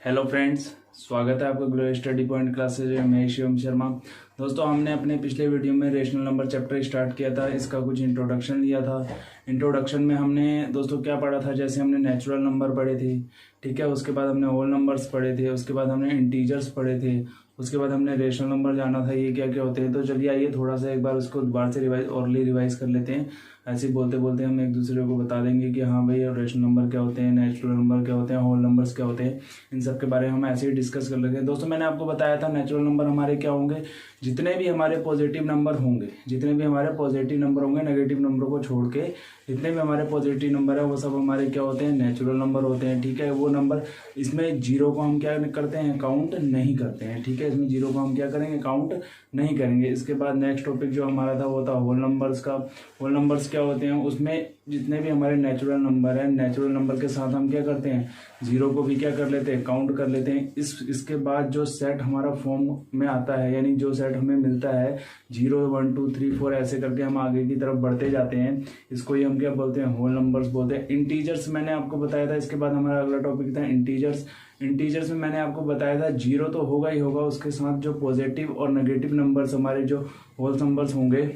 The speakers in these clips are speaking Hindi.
हेलो फ्रेंड्स, स्वागत है आपका ग्लो स्टडी पॉइंट क्लासेज में। मैं शिवम शर्मा। दोस्तों, हमने अपने पिछले वीडियो में रेशनल नंबर चैप्टर स्टार्ट किया था। इसका कुछ इंट्रोडक्शन लिया था। इंट्रोडक्शन में हमने दोस्तों क्या पढ़ा था, जैसे हमने नेचुरल नंबर पढ़े थे, ठीक है। उसके बाद हमने होल नंबर्स पढ़े थे, उसके बाद हमने इंटीजर्स पढ़े थे, उसके बाद हमने रेशनल नंबर जाना था ये क्या क्या होते हैं। तो चलिए आइए थोड़ा सा एक बार उसको दोबारा से रिवाइज कर लेते हैं। ऐसे बोलते बोलते हम एक दूसरे को बता देंगे कि हाँ भाई रेशनल नंबर क्या होते हैं, नेचुरल नंबर क्या होते हैं, होल नंबर्स क्या होते हैं। इन सब के बारे में हम ऐसे ही डिस्कस कर लेते हैं। दोस्तों, मैंने आपको बताया था नेचुरल नंबर हमारे क्या होंगे, जितने भी हमारे पॉजिटिव नंबर होंगे, नेगेटिव नंबर को छोड़ के जितने भी हमारे पॉजिटिव नंबर है वो सब हमारे क्या होते हैं, नेचुरल नंबर होते हैं, ठीक है। वो नंबर, इसमें जीरो को हम क्या करते हैं, काउंट नहीं करते हैं, ठीक है। इसमें जीरो को हम क्या करेंगे, काउंट नहीं करेंगे। इसके बाद नेक्स्ट टॉपिक जो हमारा था वो था होल नंबर्स का। होल नंबर्स क्या होते हैं, उसमें जितने भी हमारे नेचुरल नंबर है, नेचुरल नंबर के साथ हम क्या करते हैं, जीरो को भी क्या कर लेते हैं, काउंट कर लेते हैं। इसके बाद जो सेट हमारा फॉर्म में आता है, यानी जो सेट हमें मिलता है 0 1 2 3 4 ऐसे करके हम आगे की तरफ बढ़ते जाते हैं, इसको ही हम क्या बोलते हैं, होल नंबर्स बोलते हैं। इंटीजर्स मैंने आपको बताया था। इसके बाद हमारा अगला टॉपिक था इंटीजर्स। इंटीजर्स में मैंने आपको बताया था जीरो तो होगा ही होगा, उसके साथ जो पॉजिटिव और नेगेटिव नंबर्स हमारे जो होल नंबर्स होंगे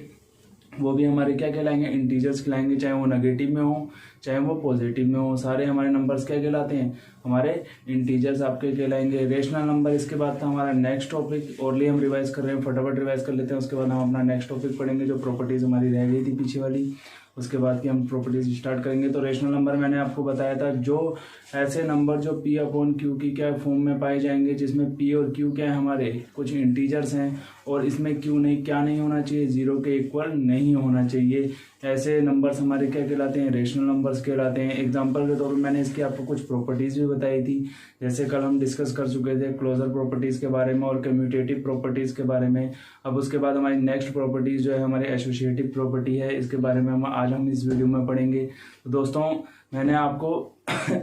वो भी हमारे क्या कहलाएंगे, इंटीजर्स कहलाएंगे। चाहे वो नेगेटिव में हो चाहे वो पॉजिटिव में हो, सारे हमारे नंबर्स क्या कहलाते हैं, हमारे इंटीजर्स आपके कहलाएंगे। रेशनल नंबर इसके बाद था हमारा नेक्स्ट टॉपिक। ओरली हम रिवाइज कर रहे हैं, फटाफट रिवाइज कर लेते हैं। उसके बाद हम अपना नेक्स्ट टॉपिक पढ़ेंगे जो प्रॉपर्टीज हमारी रह गई थी पीछे वाली। उसके बाद की हम प्रॉपर्टीज स्टार्ट करेंगे। तो रेशनल नंबर मैंने आपको बताया था, जो ऐसे नंबर जो पी अपॉन क्यू की क्या फॉर्म में पाए जाएंगे, जिसमें पी और क्यू क्या है, हमारे कुछ इंटीजर्स हैं और इसमें क्यू नहीं क्या नहीं होना चाहिए, जीरो के इक्वल नहीं होना चाहिए। ऐसे नंबर्स हमारे क्या कहलाते हैं, रेशनल नंबर्स कहलाते हैं। एग्जांपल के तौर पर मैंने इसकी आपको कुछ प्रॉपर्टीज भी बताई थी, जैसे कल हम डिस्कस कर चुके थे क्लोजर प्रॉपर्टीज के बारे में और कम्यूटेटिव प्रॉपर्टीज के बारे में। अब उसके बाद हमारी नेक्स्ट प्रॉपर्टीज जो है हमारी एसोसिएटिव प्रॉपर्टी है, इसके बारे में आज हम इस वीडियो में पढ़ेंगे। तो दोस्तों, मैंने आपको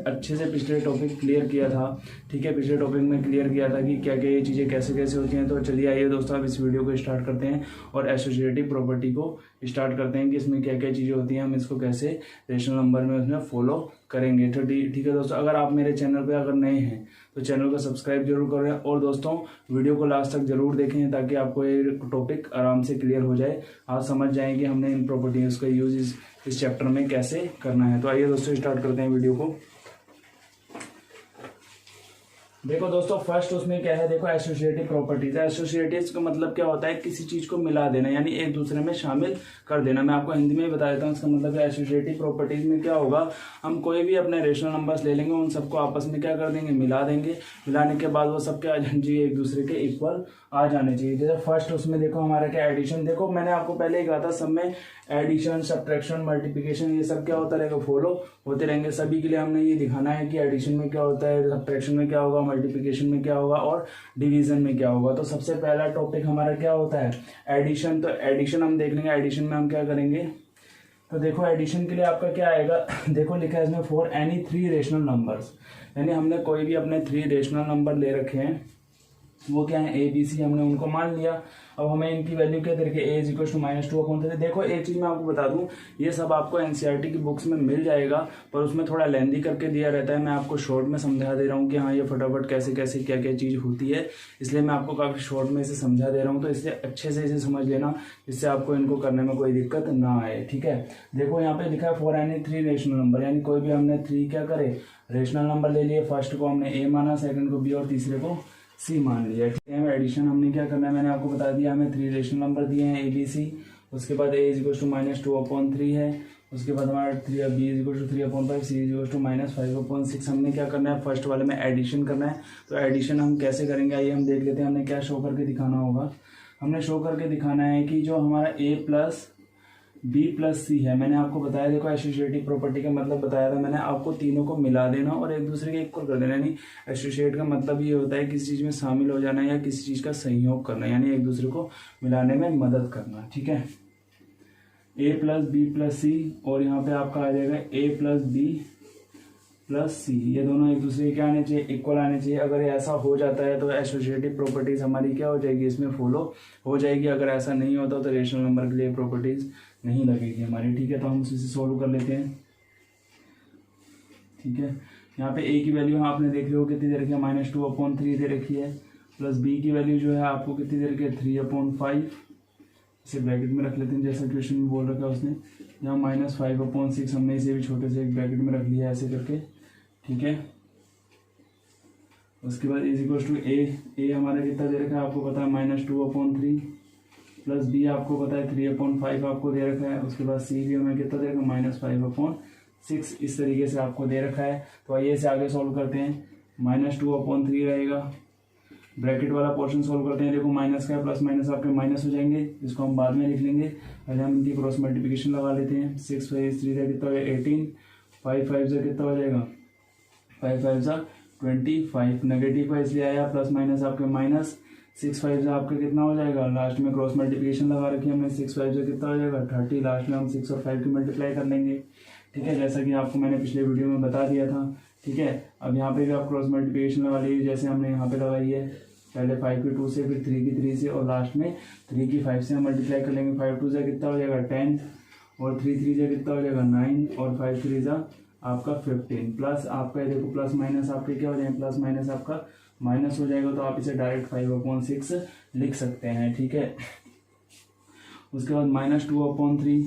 अच्छे से पिछले टॉपिक क्लियर किया था, ठीक है। पिछले टॉपिक में क्लियर किया था कि क्या क्या ये चीज़ें कैसे कैसे होती हैं। तो चलिए आइए दोस्तों अब इस वीडियो को स्टार्ट करते हैं और एसोसिएटिव प्रॉपर्टी को स्टार्ट करते हैं कि इसमें क्या क्या चीज़ें होती हैं, हम इसको कैसे रेशनल नंबर में उसमें फॉलो करेंगे। तो ठीक है दोस्तों, अगर आप मेरे चैनल पर अगर नए हैं तो चैनल को सब्सक्राइब जरूर करें और दोस्तों वीडियो को लास्ट तक जरूर देखें ताकि आपको ये टॉपिक आराम से क्लियर हो जाए, आप समझ जाएंगे हमने इन प्रॉपर्टीज का यूज इस चैप्टर में कैसे करना है। तो आइए दोस्तों स्टार्ट करते हैं वीडियो को। देखो दोस्तों, फर्स्ट उसमें क्या है, देखो एसोसिएटिव प्रॉपर्टीज है। एसोसिएटिव का मतलब क्या होता है, किसी चीज को मिला देना, यानी एक दूसरे में शामिल कर देना। मैं आपको हिंदी में ही बता देता हूँ इसका मतलब है। एसोसिएटिव प्रॉपर्टीज में क्या होगा, हम कोई भी अपने रेशनल नंबर्स ले लेंगे, उन सबको आपस में क्या कर देंगे, मिला देंगे। मिलाने के बाद वो सब क्या आ जाने चाहिए, एक दूसरे के इक्वल आ जाने चाहिए। जैसे फर्स्ट उसमें देखो हमारा क्या एडिशन। देखो मैंने आपको पहले ही कहा था, सब में एडिशन, सब्ट्रैक्शन, मल्टीप्लिकेशन ये सब क्या होता रहेगा, फॉलो होते रहेंगे। सभी के लिए हमने ये दिखाना है कि एडिशन में क्या होता है, सब्ट्रैक्शन में क्या होगा, मल्टीप्लिकेशन में क्या होगा और डिवीजन में क्या होगा। तो सबसे पहला टॉपिक हमारा क्या होता है, एडिशन। तो एडिशन हम देख लेंगे। एडिशन में हम क्या करेंगे, तो देखो एडिशन के लिए आपका क्या आएगा, देखो लिखा है इसमें फॉर एनी 3 रेशनल नंबर्स, यानी हमने कोई भी अपने 3 रेशनल नंबर ले रखे हैं, वो क्या है ए बी सी, हमने उनको मान लिया। अब हमें इनकी वैल्यू क्या देखिए, ए इज इक्वल टू -2/3। देखो एक चीज मैं आपको बता दूं, ये सब आपको एनसीईआरटी की बुक्स में मिल जाएगा, पर उसमें थोड़ा लेंदी करके दिया रहता है। मैं आपको शॉर्ट में समझा दे रहा हूँ कि हाँ ये फटाफट कैसे कैसे क्या क्या चीज होती है, इसलिए मैं आपको काफी शॉर्ट में इसे समझा दे रहा हूँ। तो इसलिए अच्छे से इसे समझ लेना, जिससे आपको इनको करने में कोई दिक्कत ना आए, ठीक है। देखो यहाँ पे लिखा है फॉर एनी 3 रेशनल नंबर, यानी कोई भी हमने 3 क्या करे, रेशनल नंबर ले लिए। फर्स्ट को हमने ए माना, सेकंड को बी और तीसरे को सी मान लिया, ठीक है। एडिशन हमने क्या करना है, मैंने आपको बता दिया, हमें 3 रेशनल नंबर दिए हैं ए बी सी। उसके बाद ए इज इक्वल टू -2/3 है। उसके बाद हमारा B is equal to 3/5, C is equal to -5/6। हमने क्या करना है, फर्स्ट वाले में एडिशन करना है। तो एडिशन हम कैसे करेंगे, आइए हम देख लेते हैं। हमने क्या शो करके दिखाना होगा, हमने शो करके दिखाना है कि जो हमारा ए प्लस बी प्लस सी है, मैंने आपको बताया, देखो एसोसिएटिव प्रॉपर्टी का मतलब बताया था मैंने आपको, तीनों को मिला देना और एक दूसरे के इक्वल कर देना। यानी एसोसिएट का मतलब ये होता है किसी चीज में शामिल हो जाना या किसी चीज का सहयोग करना, यानी एक दूसरे को मिलाने में मदद करना, ठीक है। ए प्लस बी प्लस सी, और यहाँ पे आपका आ जाएगा ए प्लस बी प्लस सी, ये दोनों एक दूसरे के क्या आने चाहिए, इक्वल आने चाहिए। अगर ऐसा हो जाता है तो एसोसिएटिव प्रॉपर्टीज हमारी क्या हो जाएगी, इसमें फॉलो हो जाएगी। अगर ऐसा नहीं होता तो रेशनल नंबर के लिए प्रॉपर्टीज नहीं लगेगी हमारी, ठीक है। तो हम इसे सोल्व कर लेते हैं, ठीक है। यहाँ पे a की वैल्यू आपने देख लो कितनी दे रखी है -2/3 दे रखी है, प्लस b की वैल्यू जो है आपको कितनी दे रखी है 3/5, इसे ब्रैकेट में रख लेते हैं जैसा क्वेश्चन में बोल रखा है उसने। यहाँ -5/6 हमने इसे भी छोटे से एक ब्रैकेट में रख लिया ऐसे करके, ठीक है। उसके बाद इज इक्वल टू ए हमारा कितना दे रखा है आपको पता है -2/3, प्लस बी आपको पता है 3/5 आपको दे रखा है। उसके बाद सी भी हमें कितना दे रखा है -5/6, इस तरीके से आपको दे रखा है। तो आइए इसे आगे सॉल्व करते हैं। -2/3 रहेगा, ब्रैकेट वाला पोर्शन सॉल्व करते हैं। देखो माइनस का है, प्लस माइनस आपके माइनस हो जाएंगे, इसको हम बाद में लिख लेंगे। पहले हम इनकी क्रॉस मल्टीप्लिकेशन लगा लेते हैं। 6 5 3 कितना हो गया 18, 5 5 से कितना हो जाएगा 5 5 से 25, नेगेटिव का इसलिए आया, प्लस माइनस आपके माइनस, 6 5 से आपका कितना हो जाएगा, लास्ट में क्रॉस मल्टीप्लिकेशन लगा रखी है हमने, 6 5 से कितना हो जाएगा 30, लास्ट में हम 6 और 5 की मल्टीप्लाई कर लेंगे, ठीक है, जैसा कि आपको मैंने पिछले वीडियो में बता दिया था, ठीक है। अब यहाँ पे भी आप क्रॉस मल्टीप्लिकेशन लगा लीजिए जैसे हमने यहाँ पे लगाई है, पहले 5 की 2 से, फिर 3 की 3 से, और लास्ट में 3 की 5 से हम मल्टीप्लाई कर लेंगे। 5 2 से कितना हो जाएगा 10, और 3 3 से कितना हो जाएगा 9, और 5 3 से आपका 15, प्लस आपका देखो प्लस माइनस आपके क्या हो जाएंगे, प्लस माइनस आपका माइनस हो जाएगा, तो आप इसे डायरेक्ट 5/6 लिख सकते हैं, ठीक है। उसके बाद -2/3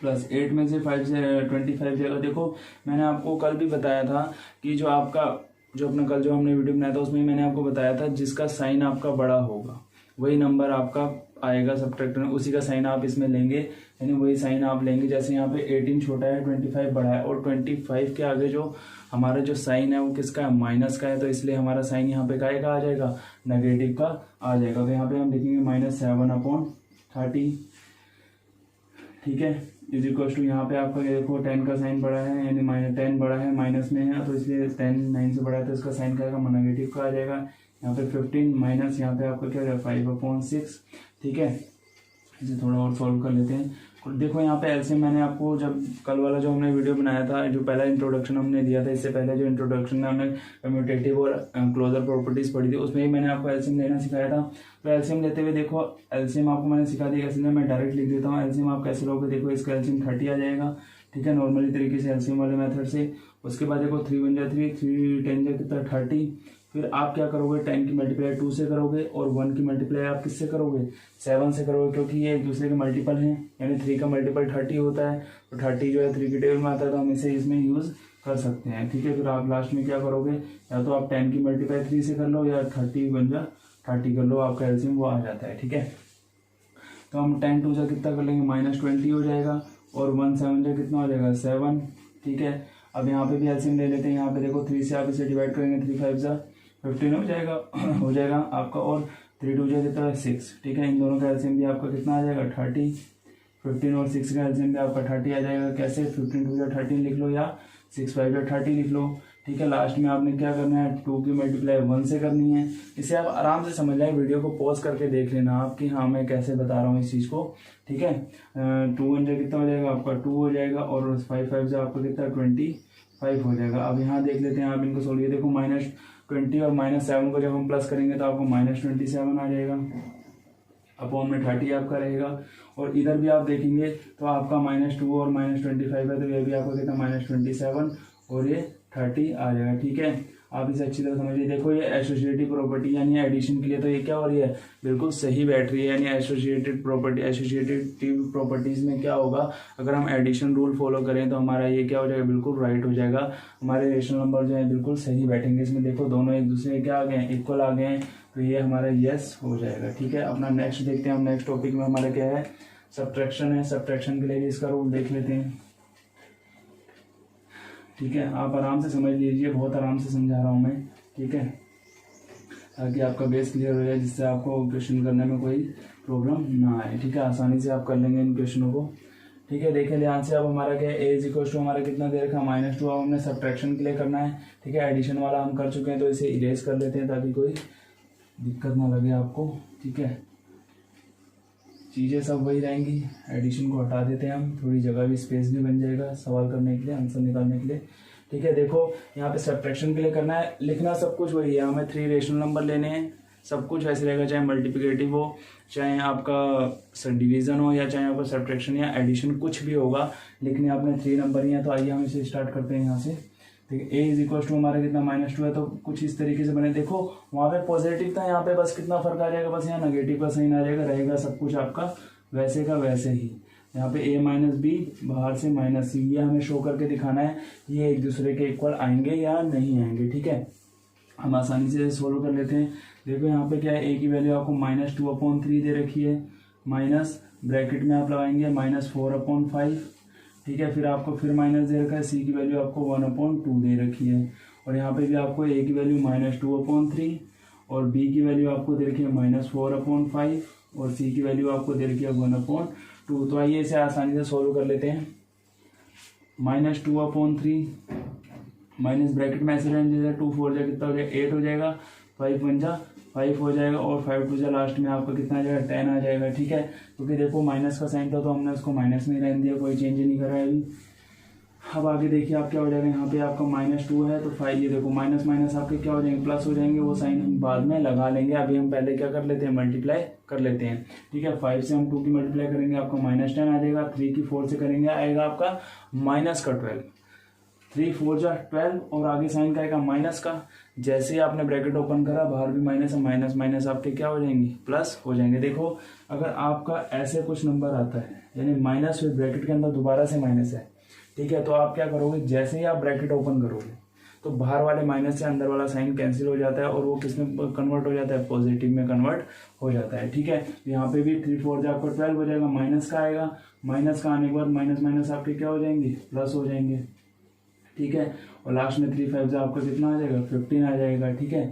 प्लस 8 में से 5 से 25 जाएगा। देखो मैंने आपको कल भी बताया था कि जो अपना कल जो हमने वीडियो बनाया था उसमें मैंने आपको बताया था जिसका साइन आपका बड़ा होगा वही नंबर आपका आएगा सब्ट्रैक्टर में, उसी का साइन आप इसमें लेंगे, यानी वही साइन आप लेंगे। जैसे यहाँ पे 18 छोटा है, 25 बड़ा है, और 25 के आगे जो हमारा जो साइन है वो किसका है, माइनस का है, तो इसलिए हमारा साइन यहाँ पे काय का आ जाएगा, नेगेटिव का आ जाएगा। तो यहाँ पे हम लिखेंगे -7/30, ठीक है, इज इक्वल टू यहाँ पे आपका देखो 10 का साइन बड़ा है, यानी -10 बड़ा है, माइनस में है, तो इसलिए 10 9 से बड़ा है, तो इसका साइन क्या आएगा, नेगेटिव का आ जाएगा। यहाँ पे 15 माइनस यहाँ पे आपका क्या हो जाएगा 5/6, ठीक है। इसे थोड़ा और सॉल्व कर लेते हैं। देखो यहाँ पे एलसीएम मैंने आपको जब कल वाला जो हमने वीडियो बनाया था, जो पहला इंट्रोडक्शन हमने दिया था, इससे पहले जो इंट्रोडक्शन में हमने कम्यूटेटिव और क्लोजर प्रॉपर्टीज पढ़ी थी, उसमें ही मैंने आपको एलसीएम लेना सिखाया था। तो एलसीएम लेते हुए देखो एलसीएम आपको मैंने सिखा दिया, इसलिए मैं डायरेक्ट लिख देता हूँ। एलसीएम आप कैसे लोगे, देखो इसका एलसीएम 30 आ जाएगा, ठीक है, नॉर्मली तरीके से एलसीएम वाले मेथड से। उसके बाद देखो 3 1 जा 3, 3 10 जा कितना 30, फिर आप क्या करोगे 10 की मल्टीप्लाई 2 से करोगे, और 1 की मल्टीप्लाई आप किससे करोगे 7 से करोगे, क्योंकि ये एक दूसरे के मल्टीपल हैं, यानी 3 का मल्टीपल 30 होता है, तो 30 जो है 3 की टेबल में आता है, तो हम इसे इसमें यूज कर सकते हैं, ठीक है। फिर आप लास्ट में क्या करोगे, या तो आप 10 की मल्टीप्लाई 3 से कर लो, या 30 बन जा 30 कर लो, आपका एलसीएम वो आ जाता है, ठीक है। तो हम 10 2 से कितना कर लेंगे -20 हो जाएगा, और 1 7 से कितना हो जाएगा 7, ठीक है। अब यहाँ पे भी एलसीएम ले लेते हैं। यहाँ पे देखो 3 से आप इसे डिवाइड करेंगे, 3 5 जा 15 हो जाएगा आपका, और 3 2 जा कितना है 6, ठीक है। इन दोनों का एलसीएम भी आपका कितना आ जाएगा 30, 15 और 6 का एलसीएम भी आपका 30 आ जाएगा। कैसे 15 2 जा 13 लिख लो, या 6 5 जा 30 लिख लो, ठीक है। लास्ट में आपने क्या करना है 2 की मल्टीप्लाई 1 से करनी है। इसे आप आराम से समझ लें, वीडियो को पॉज करके देख लेना आप कि हाँ मैं कैसे बता रहा हूँ इस चीज़ को, ठीक है। 2 1 जा कितना हो जाएगा आपका 2 हो जाएगा, और 5 5 जा आपका कितना 25 हो जाएगा। अब यहाँ देख लेते हैं आप इनको सोल्व, देखो -20 और -7 को जब हम प्लस करेंगे तो आपको -27 आ जाएगा, अपॉन में 30 आपका रहेगा। और इधर भी आप देखेंगे तो आपका -2 और -25 है, तो ये भी आपका कितना -27 और ये 30 आ जाएगा, ठीक है। आप इसे अच्छी तरह समझिए। देखो ये एसोसिएटिव प्रॉपर्टी यानी एडिशन के लिए तो ये क्या हो रही है, बिल्कुल सही बैठ रही है, यानी एसोसिएटिव प्रॉपर्टीज में क्या होगा, अगर हम एडिशन रूल फॉलो करें तो हमारा ये क्या हो जाएगा, बिल्कुल राइट हो जाएगा, हमारे रेशनल नंबर जो है बिल्कुल सही बैठेंगे। इसमें देखो दोनों एक दूसरे क्या आ गए हैं, इक्वल आ गए हैं, तो ये हमारा यस हो जाएगा, ठीक है। अपना नेक्स्ट देखते हैं हम, नेक्स्ट टॉपिक में हमारा क्या है, सब्ट्रैक्शन है। सब्ट्रैक्शन के लिए भी इसका रूल देख लेते हैं, ठीक है। आप आराम से समझ लीजिए, बहुत आराम से समझा रहा हूँ मैं, ठीक है, ताकि आपका बेस क्लियर हो जाए, जिससे आपको क्वेश्चन करने में कोई प्रॉब्लम ना आए, ठीक है। आसानी से आप कर लेंगे इन क्वेश्चनों को, ठीक है। देखिए ध्यान से, अब हमारा क्या है, ए इज इक्वल टू हमारा कितना दे रखा -2, अब हमने सब्ट्रैक्शन के लिए करना है, ठीक है। एडिशन वाला हम कर चुके हैं, तो इसे इरेज कर लेते हैं ताकि कोई दिक्कत ना लगे आपको, ठीक है। चीज़ें सब वही रहेंगी, एडिशन को हटा देते हैं हम, थोड़ी जगह भी स्पेस भी बन जाएगा सवाल करने के लिए, आंसर निकालने के लिए, ठीक है। देखो यहाँ पे सब्ट्रैक्शन के लिए करना है, लिखना सब कुछ वही है, हमें 3 रेशनल नंबर लेने हैं, सब कुछ वैसे रहेगा, चाहे मल्टीप्लिकेटिव हो, चाहे आपका डिवीजन हो, या चाहे आपका सब्ट्रैक्शन या एडिशन कुछ भी होगा, लिखने आपने 3 नंबर ही है। तो आइए हम इसे स्टार्ट करते हैं यहाँ से। ठीक है। ए इज इक्वल टू हमारा कितना -2 है, तो कुछ इस तरीके से बने। देखो वहाँ पे पॉजिटिव था, यहाँ पे बस कितना फर्क आ जाएगा, बस यहाँ नेगेटिव का साइन आ जाएगा, रहेगा सब कुछ आपका वैसे का वैसे ही। यहाँ पे a माइनस बी बाहर से -c, ये हमें शो करके दिखाना है ये एक दूसरे के इक्वल आएंगे या नहीं आएंगे। ठीक है, हम आसानी से सोल्व कर लेते हैं। देखो यहाँ पे क्या है, a की वैल्यू आपको -2/3 दे रखी है, माइनस ब्रैकेट में आप लगाएंगे -4/5। ठीक है, फिर आपको फिर माइनस दे रखा है, c की वैल्यू आपको 1/2 दे रखी है, और यहाँ पे भी आपको a की वैल्यू -2/3 और b की वैल्यू आपको दे रखी है -4/5 और c की वैल्यू आपको दे रखी है 1/2। तो आइए इसे आसानी से सोल्व कर लेते हैं। -2/3 माइनस ब्रैकेट में ऐसे रहने दीजिए, 2 4 जा कितना हो जाएगा, 8 हो जाएगा, 5 1 जा 5 हो जाएगा, और 5 2 जा लास्ट में आपका कितना आ जाएगा, 10 आ जाएगा। ठीक है, क्योंकि देखो माइनस का साइन था तो हमने उसको माइनस में ही रहने दिया, कोई चेंज नहीं करा है अभी। अब आगे देखिए आप क्या हो जाएगा, यहाँ पे आपका -2 है तो 5, ये देखो माइनस माइनस आपके क्या हो जाएंगे, प्लस हो जाएंगे, वो साइन हम बाद में लगा लेंगे। अभी हम पहले क्या कर लेते हैं, मल्टीप्लाई कर लेते हैं। ठीक है, 5 से हम 2 की मल्टीप्लाई करेंगे, आपका -10 आ जाएगा, 3 की 4 से करेंगे आएगा आपका -12, 3 4 जा 12, और आगे साइन का आएगा माइनस का। जैसे ही आपने ब्रैकेट ओपन करा बाहर भी माइनस है, माइनस माइनस आपके क्या हो जाएंगे, प्लस हो जाएंगे। देखो अगर आपका ऐसे कुछ नंबर आता है यानी माइनस फिर ब्रैकेट के अंदर दोबारा से माइनस है, ठीक है, तो आप क्या करोगे, जैसे ही आप ब्रैकेट ओपन करोगे तो बाहर वाले माइनस से अंदर वाला साइन कैंसिल हो जाता है और वो किस में कन्वर्ट हो जाता है, पॉजिटिव में कन्वर्ट हो जाता है। ठीक है, यहाँ पे भी 3 4 जा आपको 12 हो जाएगा, माइनस का आएगा, माइनस का आने के बाद माइनस माइनस आपके क्या हो जाएंगे, प्लस हो जाएंगे। ठीक है, और लास्ट में 3 5 जा आपका कितना आ जाएगा, 15 आ जाएगा। ठीक है,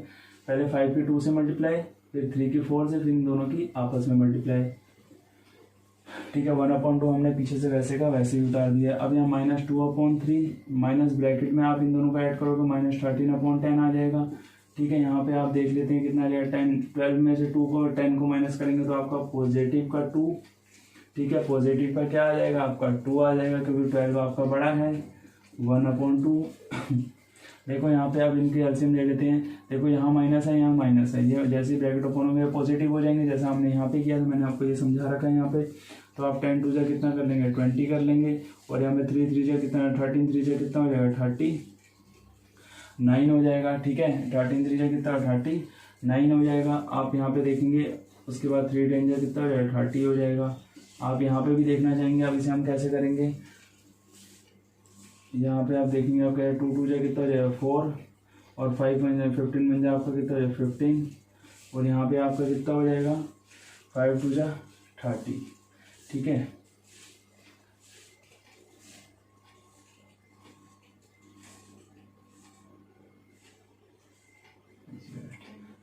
पहले 5 की 2 से मल्टीप्लाई, फिर 3 की 4 से, फिर इन दोनों की आपस में मल्टीप्लाई। ठीक है, 1/2 हमने पीछे से वैसे का वैसे ही उतार दिया। अब यहाँ -2/3 माइनस ब्रैकेट में आप इन दोनों का ऐड करोगे -13/10 आ जाएगा। ठीक है, यहाँ पे आप देख लेते हैं कितना आ जाएगा, 10 12 में से 2 को 10 को माइनस करेंगे तो आपका पॉजिटिव का 2। ठीक है, पॉजिटिव का क्या आ जाएगा, आपका 2 आ जाएगा, क्योंकि 12 आपका बड़ा है, 1/2। देखो यहाँ पे आप इनके एलसीएम ले लेते हैं। देखो यहाँ माइनस है, यहाँ माइनस है, ये जैसे ही ब्रैकेट ओपन होंगे पॉजिटिव हो जाएंगे, जैसा हमने यहाँ पे किया था, मैंने आपको ये समझा रखा है यहाँ पे। तो आप 10 2 जा कितना कर लेंगे, 20 कर लेंगे, और यहाँ पे 3 3 जा कितना, 13 3 जा कितना हो जाएगा, 39 हो जाएगा। ठीक है, 13 3 जा कितना, 39 हो जाएगा। आप यहाँ पे देखेंगे, उसके बाद 3 10 जा कितना हो जाएगा, 30 हो जाएगा। आप यहाँ पे भी देखना चाहेंगे, अब इसे हम कैसे करेंगे, यहाँ पे आप देखेंगे आपका 2 2 जा कितना हो जाएगा, 4, और 5 15 बन जाए आपका कितना हो जाएगा, 15, और यहाँ पे आपका कितना हो जाएगा, 5 2 जा 30। ठीक है,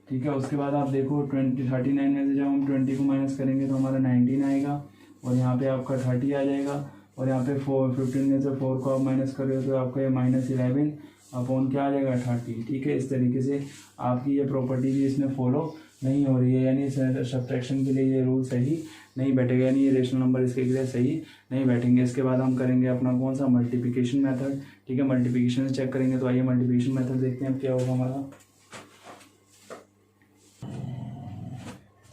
ठीक है, उसके बाद आप देखो 39 में से जब हम 20 को माइनस करेंगे तो हमारा 19 आएगा, और यहाँ पे आपका 30 आ जाएगा, और यहाँ पे 15 में से 4 को आप माइनस कर रहे हो तो आपका ये -11 अपॉन क्या आ जाएगा, 30। ठीक है, इस तरीके से आपकी ये प्रॉपर्टी भी इसमें फॉलो नहीं हो रही है, यानी सब्ट्रैक्शन के लिए ये रूल सही नहीं बैठेगा, यानी ये रेशनल नंबर इसके लिए सही नहीं बैठेंगे। इसके बाद हम करेंगे अपना कौन सा, मल्टीप्लिकेशन मेथड। ठीक है, मल्टीप्लिकेशन से चेक करेंगे। तो आइए मल्टीप्लिकेशन मेथड देखते हैं अब क्या होगा हमारा।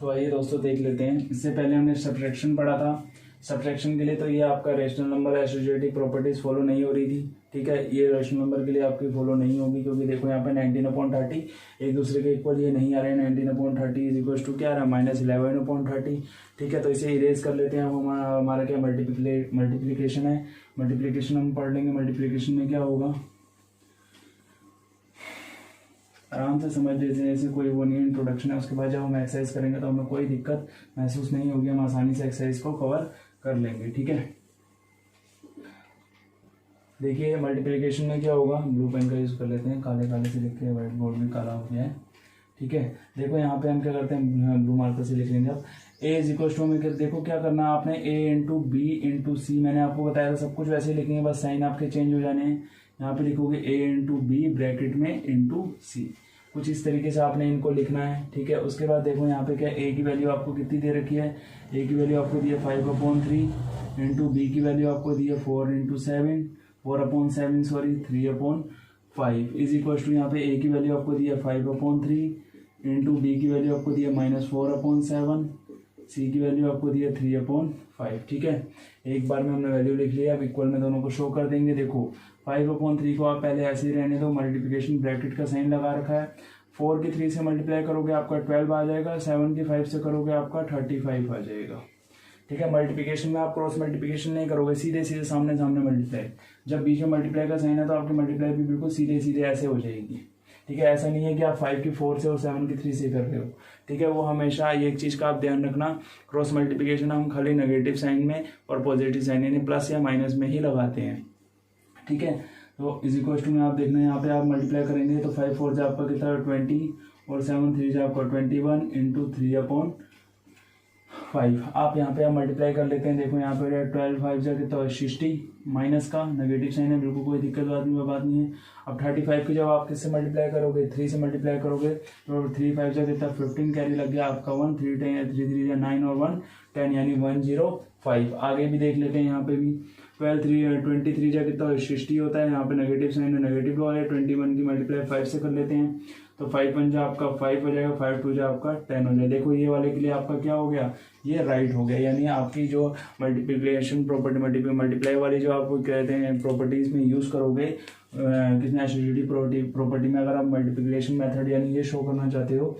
तो आइए दोस्तों देख लेते हैं। इससे पहले हमने सब्ट्रैक्शन पढ़ा था। सब्ट्रैक्शन के लिए तो ये आपका rational number associative properties follow नहीं हो रही थी। ठीक है, ये रेशनल नंबर के लिए आपकी फॉलो नहीं होगी, क्योंकि देखो यहाँ पे 19/30 एक दूसरे के इक्वल ये नहीं आ रहे हैं। 19/30 इज इक्वल टू क्या आ रहा है, -11/30। ठीक है, तो इसे इरेज कर लेते हैं। हमारा क्या मल्टीप्लीकेशन है, मल्टीप्लीकेशन हम पढ़ लेंगे। मल्टीप्लीकेशन में क्या होगा, आराम से समझ लेते हैं, ऐसे कोई वो नहीं है, इंट्रोडक्शन है। उसके बाद जब हम एक्सरसाइज करेंगे तो हमें कोई दिक्कत महसूस नहीं होगी, हम आसानी से एक्सरसाइज को कवर कर लेंगे। ठीक है, देखिए मल्टीप्लिकेशन में क्या होगा, ब्लू पेन का यूज़ कर लेते हैं, काले काले से लिखते हैं, व्हाइट बोर्ड भी काला हो गया है। ठीक है, देखो यहाँ पे हम क्या करते हैं, ब्लू मार्कर से लिख लेंगे। अब ए इज इक्वल टू में देखो क्या करना है आपने, ए इंटू बी इंटू सी, मैंने आपको बताया था सब कुछ वैसे ही लिखेंगे, बस साइन आपके चेंज हो जाने हैं। यहाँ पे लिखोगे ए इंटू बी ब्रैकेट में इंटू सी, कुछ इस तरीके से आपने इनको लिखना है। ठीक है, उसके बाद देखो यहाँ पे क्या, ए की वैल्यू आपको कितनी दे रखी है, ए की वैल्यू आपको दी है 5/3 इंटू बी की वैल्यू आपको दी है 4/7 सॉरी 3/5 इज इक्वल टू, यहाँ पे ए की वैल्यू आपको दी है 5/3 इंटू बी की वैल्यू आपको दी है -4/7 सी की वैल्यू आपको दी है 3/5, ठीक है। एक बार में हमने वैल्यू लिख लिया, अब इक्वल में दोनों को शो कर देंगे। देखो 5/3 को आप पहले ऐसे ही रहने दो, मल्टीप्लिकेशन ब्रैकेट का साइन लगा रखा है। 4 की 3 से मल्टीप्लाई करोगे आपका 12 आ जाएगा, 7 की 5 से करोगे आपका 35 आ जाएगा, ठीक है। मल्टीप्लिकेशन में आप क्रॉस मल्टीप्लिकेशन नहीं करोगे, सीधे सीधे सामने सामने मल्टीप्लाई। जब बीच में मल्टीप्लाई का साइन है तो आपकी मल्टीप्लाई भी बिल्कुल सीधे सीधे ऐसे हो जाएगी, ठीक है। ऐसा नहीं है कि आप 5 की 4 से और 7 की 3 से कर रहे हो, ठीक है। वो हमेशा ये एक चीज़ का आप ध्यान रखना, क्रॉस मल्टीप्लिकेशन हम खाली नेगेटिव साइन में और पॉजिटिव साइन यानी प्लस या माइनस में ही लगाते हैं, ठीक है। तो इज इक्वल टू में आप देखना यहाँ पे आप मल्टीप्लाई करेंगे तो 5 4 से आपका कितना 20 और 7 3 से आपका 21 इंटू 3/5। आप यहाँ पे आप मल्टीप्लाई कर लेते हैं। देखो यहाँ पे 12 5 से कितना 60, माइनस का नेगेटिव साइन है, बिल्कुल कोई दिक्कत बात नहीं है। अब 35 की जब आप किससे मल्टीप्लाई करोगे, 3 से मल्टीप्लाई करोगे तो 3 5 से कितना 15 कैरी लग गया आपका 1, 3 3 9 और 1 10 यानी 105। आगे भी देख लेते हैं, यहाँ पे भी 23 जा कितना 60 होता है, यहाँ पे नेगेटिव साइन है, नेगेटिव लो है। 21 की मल्टीप्लाई 5 से कर लेते हैं तो 5 1 जा आपका 5 हो जाएगा, 5 2 जा आपका 10 हो जाएगा। देखो ये वाले के लिए आपका क्या हो गया, ये राइट हो गया, यानी आपकी जो मल्टीप्लिकेशन प्रॉपर्टी मल्टीप्लाई वाली जो आप कहते हैं प्रॉपर्टीज में यूज करोगे कितने एसोसिएटिव प्रॉपर्टी में, अगर आप मल्टीप्लिकेशन मेथड यानी ये शो करना चाहते हो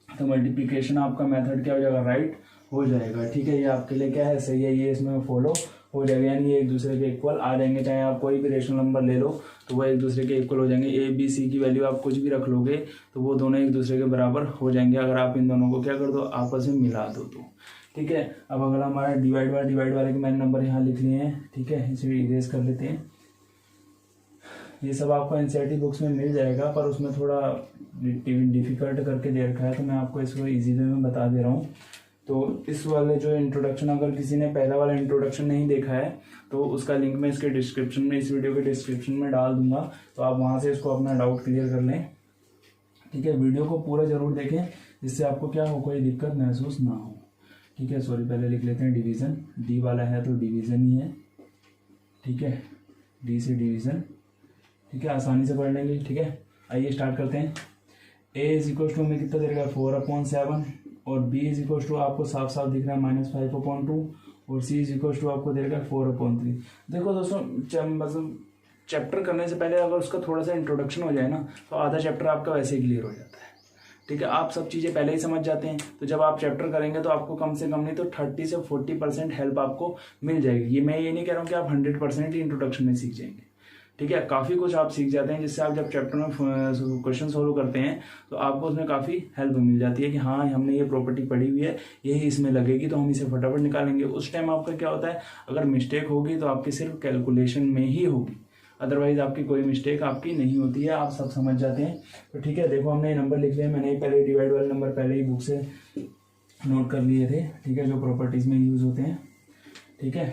तो मल्टीप्लिकेशन आपका मेथड क्या हो जाएगा, राइट हो जाएगा, ठीक है। ये आपके लिए क्या है, सही है, ये इसमें फॉलो हो जाएगा, यानी ये एक दूसरे के इक्वल आ जाएंगे। चाहे आप कोई भी रेशनल नंबर ले लो तो वो एक दूसरे के इक्वल हो जाएंगे। ए बी सी की वैल्यू आप कुछ भी रख लोगे तो वो दोनों एक दूसरे के बराबर हो जाएंगे, अगर आप इन दोनों को क्या कर दो, आपस में मिला दो तो, ठीक है। अब अगला हमारा डिवाइड वाले के मैंने नंबर यहाँ लिख लिए हैं, ठीक है, इसे इरेज कर लेते हैं। ये सब आपको एनसीईआरटी बुक्स में मिल जाएगा, पर उसमें थोड़ा डिफिकल्ट करके दे रखा है, तो मैं आपको इसको इजी वे में बता दे रहा हूँ। तो इस वाले जो इंट्रोडक्शन, अगर किसी ने पहला वाला इंट्रोडक्शन नहीं देखा है तो उसका लिंक मैं इसके डिस्क्रिप्शन में, इस वीडियो के डिस्क्रिप्शन में डाल दूंगा, तो आप वहाँ से इसको अपना डाउट क्लियर कर लें, ठीक है। वीडियो को पूरा जरूर देखें, जिससे आपको क्या हो, कोई दिक्कत महसूस ना हो, ठीक है। सॉरी, पहले लिख लेते हैं डिवीज़न, डी वाला है तो डिवीज़न ही है, ठीक है, डी से डिवीज़न, ठीक है, आसानी से पढ़ लेंगे, ठीक है। आइए स्टार्ट करते हैं। ए इज इक्वल टू में कितना दे रहा है 4/7 और बी इज इक्वल टू आपको साफ साफ दिख रहा है -5/2 और सी इज इक्वल टू आपको दे रहा है 4/3। देखो दोस्तों, मतलब चैप्टर करने से पहले अगर उसका थोड़ा सा इंट्रोडक्शन हो जाए ना तो आधा चैप्टर आपका वैसे ही क्लियर हो जाता है, ठीक है। आप सब चीज़ें पहले ही समझ जाते हैं, तो जब आप चैप्टर करेंगे तो आपको कम से कम नहीं तो 30 से 40% हेल्प आपको मिल जाएगी। मैं ये नहीं कह रहा हूँ कि आप 100% ही इंट्रोडक्शन में सीख जाएंगे, ठीक है। काफ़ी कुछ आप सीख जाते हैं, जिससे आप जब चैप्टर में क्वेश्चन सोल्व करते हैं तो आपको उसमें काफ़ी हेल्प मिल जाती है कि हाँ हमने ये प्रॉपर्टी पढ़ी हुई है, यही इसमें लगेगी तो हम इसे फटाफट निकालेंगे। उस टाइम आपका क्या होता है, अगर मिस्टेक होगी तो आपकी सिर्फ कैलकुलेशन में ही होगी, अदरवाइज आपकी कोई मिस्टेक आपकी नहीं होती है, आप सब समझ जाते हैं। तो ठीक है, देखो हमने ये नंबर लिख लिया, मैंने पहले डिवाइड वाले नंबर पहले ही बुक से नोट कर लिए थे, ठीक है, जो प्रॉपर्टीज़ में यूज़ होते हैं, ठीक है।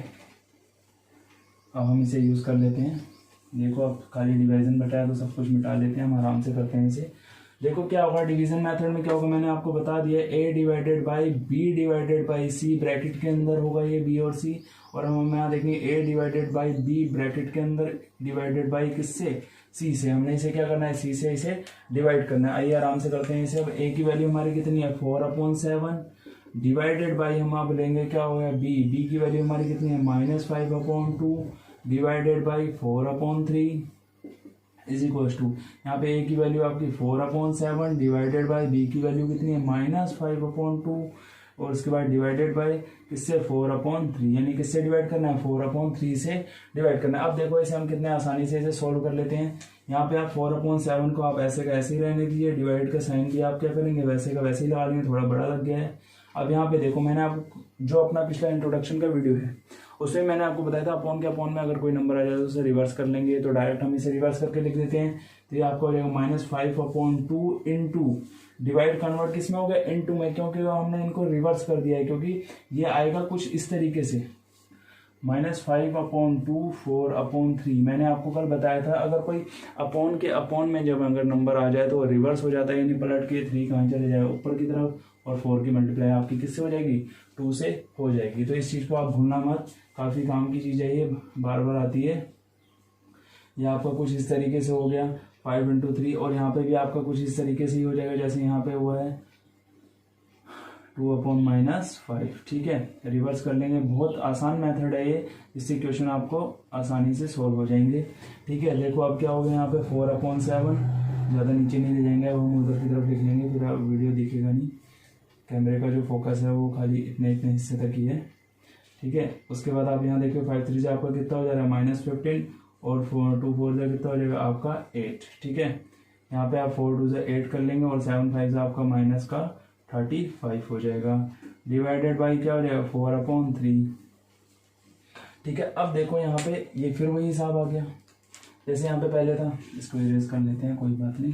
अब हम इसे यूज़ कर लेते हैं। देखो अब खाली डिवीजन बचा है तो सब कुछ मिटा लेते हैं, हम आराम से करते हैं इसे। देखो क्या होगा डिवीजन मेथड में, क्या होगा मैंने आपको बता दिया, a divided by B divided by C, bracket के अंदर होगा ये b और c, और हम यहाँ देखेंगे a divided by B bracket के अंदर डिवाइडेड बाई किससे, c से। हमने इसे क्या करना है, c से इसे डिवाइड करना है। आइए आराम से करते हैं इसे। अब a की वैल्यू हमारी कितनी है 4/7 डिवाइडेड बाई हम आप लेंगे क्या होगा b की वैल्यू हमारी कितनी है -5/2 divided by 4/3 is equal to, यहाँ पे a की वैल्यू आपकी 4/7 डिवाइडेड बाई b की वैल्यू कितनी है -5/2 और उसके बाद डिवाइडेड बाई किससे 4/3, यानी किससे डिवाइड करना है 4/3 से डिवाइड करना है। अब देखो इसे हम कितने आसानी से इसे सोल्व कर लेते हैं। यहाँ पे आप 4/7 को आप ऐसे का ऐसे ही रहने दीजिए, डिवाइड का साइन भी आप क्या करेंगे वैसे का वैसे ही लगा लेंगे, थोड़ा बड़ा लग गया है। अब यहाँ पे देखो मैंने आपको जो अपना पिछला इंट्रोडक्शन का वीडियो है उसमें मैंने आपको बताया था अपॉन के अपॉन में अगर कोई नंबर आ जाए तो उसे रिवर्स कर लेंगे, तो डायरेक्ट हम इसे रिवर्स करके लिख देते हैं। तो ये आपको हो जाएगा -5/2 इंटू डिवाइड कन्वर्ट किस में हो गया इनटू में, क्योंकि हमने इनको रिवर्स कर दिया है, क्योंकि ये आएगा कुछ इस तरीके से -5/2 4/3। मैंने आपको कल बताया था अगर कोई अपॉन के अपॉन में जब अगर नंबर आ जाए तो वो रिवर्स हो जाता है, यानी पलट के 3 कहाँ चले जाएगा ऊपर की तरफ, और 4 की मल्टीप्लाई आपकी किससे हो जाएगी 2 से हो जाएगी। तो इस चीज़ को आप भूलना मत, काफ़ी काम की चीज़ है ये, बार बार आती है। ये आपका कुछ इस तरीके से हो गया 5 × 3, और यहाँ पे भी आपका कुछ इस तरीके से ही हो जाएगा जैसे यहाँ पे हुआ है 2/-5, ठीक है। रिवर्स कर लेंगे, बहुत आसान मेथड है ये, इससे क्वेश्चन आपको आसानी से सॉल्व हो जाएंगे, ठीक है। देखो अब क्या हो गया यहाँ पे 4/7, ज़्यादा नीचे नहीं ले जाएंगे, अब हम उधर की तरफ लिख लेंगे, पूरा वीडियो दिखेगा नहीं, कैमरे का जो फोकस है वो खाली इतने इतने हिस्से तक ही है, ठीक है। उसके बाद आप यहाँ देखिए 5 3 से आपका कितना हो जा रहा है -15 और 2 4 से कितना हो जाएगा आपका 8, ठीक है। यहाँ पे आप 4 2 से 8 कर लेंगे और 7 5 से आपका -35 हो जाएगा, डिवाइडेड बाई क्या हो जाएगा 4/3, ठीक है। अब देखो यहाँ पे ये फिर वही हिसाब आ गया जैसे यहाँ पे पहले था, इसको इरेज कर लेते हैं, कोई बात नहीं,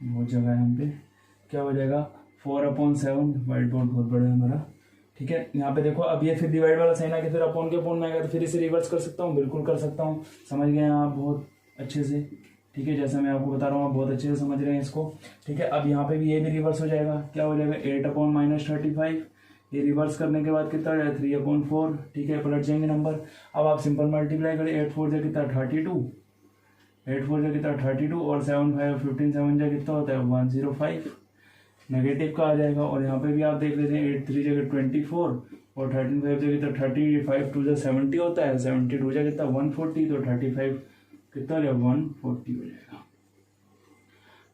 बहुत जगह है यहाँ पे। क्या हो जाएगा 4/7, व्हाइट बोर्ड बहुत बड़ा है हमारा, ठीक है। यहाँ पे देखो अब ये फिर डिवाइड वाला साइन आ गया, फिर अपॉन के अपॉन में आएगा, तो फिर इसे रिवर्स कर सकता हूँ, बिल्कुल कर सकता हूँ, समझ गए हैं आप बहुत अच्छे से, ठीक है। जैसा मैं आपको बता रहा हूँ आप बहुत अच्छे से समझ रहे हैं इसको, ठीक है। अब यहाँ पे भी ये भी रिवर्स हो जाएगा, क्या हो जाएगा 8/-35, ये रिवर्स करने के बाद कितना हो जाएगा 3/4, ठीक है। पलट जाएंगे नंबर, अब आप सिंपल मल्टीप्लाई करें, 8 4 से कितना 32, 8 4 से कितना 32 और 7 5 15 7 से कितना होता है 105, नेगेटिव का आ जाएगा। और यहाँ पे भी आप देख लेते हैं 8 3 जगह 24 और 13 5 से कितना 35 2 से 70 होता है, 72 से कितना 140, तो 35 कितना हो जाएगा 140 हो जाएगा,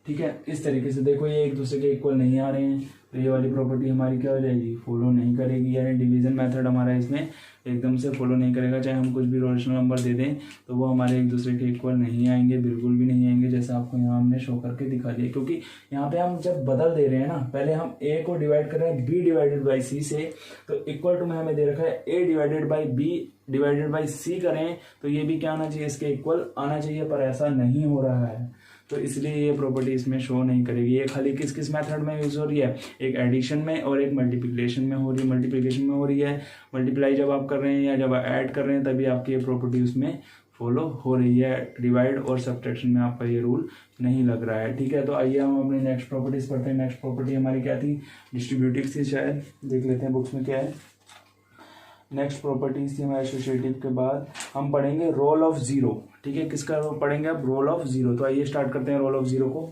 ठीक है। इस तरीके से देखो ये एक दूसरे के इक्वल नहीं आ रहे हैं, तो ये वाली प्रॉपर्टी हमारी क्या हो जाएगी, फॉलो नहीं करेगी, यानी डिवीजन मेथड हमारा इसमें एकदम से फॉलो नहीं करेगा, चाहे हम कुछ भी रेशनल नंबर दे दें तो वो हमारे एक दूसरे के इक्वल नहीं आएंगे, बिल्कुल भी नहीं आएंगे, जैसा आपको यहाँ हमने शो करके दिखा दिया। क्योंकि यहाँ पे हम जब बदल दे रहे हैं ना, पहले हम a को डिवाइड कर रहे हैं b डिवाइडेड बाई c से, तो इक्वल टू में हमें दे रखा है a divided by b divided by c करें तो ये भी क्या आना चाहिए, इसके इक्वल आना चाहिए, पर ऐसा नहीं हो रहा है, तो इसलिए ये प्रॉपर्टी इसमें शो नहीं करेगी। ये खाली किस किस मेथड में यूज हो रही है, एक एडिशन में और एक मल्टीप्लिकेशन में हो रही है। मल्टीप्लिकेशन में हो रही है, मल्टीप्लाई जब आप कर रहे हैं या जब ऐड कर रहे हैं तभी आपकी ये प्रॉपर्टी उसमें फॉलो हो रही है, डिवाइड और सब्ट्रैक्शन में आपका ये रूल नहीं लग रहा है, ठीक है। तो आइए हम अपनी नेक्स्ट प्रॉपर्टीज पढ़ते हैं। नेक्स्ट प्रॉपर्टी हमारी क्या थी, डिस्ट्रीब्यूटिव थी शायद, देख लेते हैं बुक्स में क्या है। नेक्स्ट प्रॉपर्टीज थी हमारे एसोसिएटिव के बाद हम पढ़ेंगे रोल ऑफ जीरो, ठीक है। किसका पढ़ेंगे अब, रोल ऑफ जीरो। तो आइए स्टार्ट करते हैं रोल ऑफ जीरो को।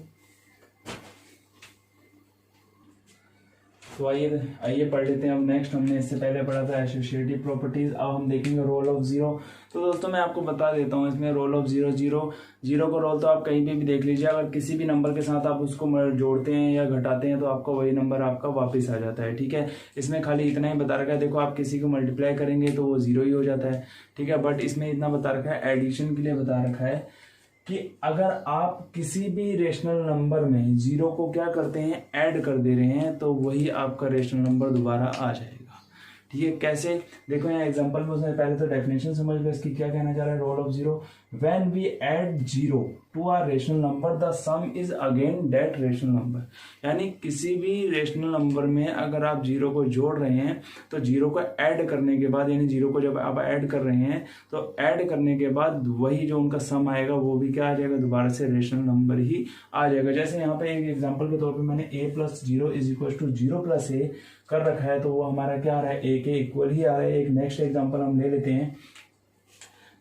तो आइए पढ़ लेते हैं अब नेक्स्ट। हमने इससे पहले पढ़ा था एसोसिएटिव प्रॉपर्टीज, अब हम देखेंगे रोल ऑफ जीरो। तो दोस्तों मैं आपको बता देता हूँ इसमें रोल ऑफ जीरो को रोल तो आप कहीं पे भी देख लीजिए, अगर किसी भी नंबर के साथ आप उसको जोड़ते हैं या घटाते हैं तो आपका वही नंबर आपका वापस आ जाता है, ठीक है। इसमें खाली इतना ही बता रखा है, देखो आप किसी को मल्टीप्लाई करेंगे तो वो जीरो ही हो जाता है, ठीक है। बट इसमें इतना बता रखा है, एडिशन के लिए बता रखा है कि अगर आप किसी भी रेशनल नंबर में जीरो को क्या करते हैं, ऐड कर दे रहे हैं, तो वही आपका रेशनल नंबर दोबारा आ जाएगा, ठीक है। कैसे, देखो यहाँ एग्जांपल में उसने पहले तो डेफिनेशन समझ लो इसकी, क्या कहना चाह रहा है role of zero, when we add zero to our rational number the sum is again that rational number. यानी किसी भी रेशनल नंबर में अगर आप जीरो को जोड़ रहे हैं तो जीरो को ऐड करने के बाद, यानी जीरो को जब आप ऐड कर रहे हैं तो ऐड करने के बाद वही जो उनका सम आएगा वो भी क्या आ जाएगा, दोबारा से रेशनल नंबर ही आ जाएगा। जैसे यहाँ पे एक एग्जाम्पल के तौर पर मैंने a + 0 = 0 + a कर रखा है, तो वो हमारा क्या आ रहा है, a के इक्वल ही आ रहा है। एक नेक्स्ट एग्जाम्पल हम ले लेते हैं।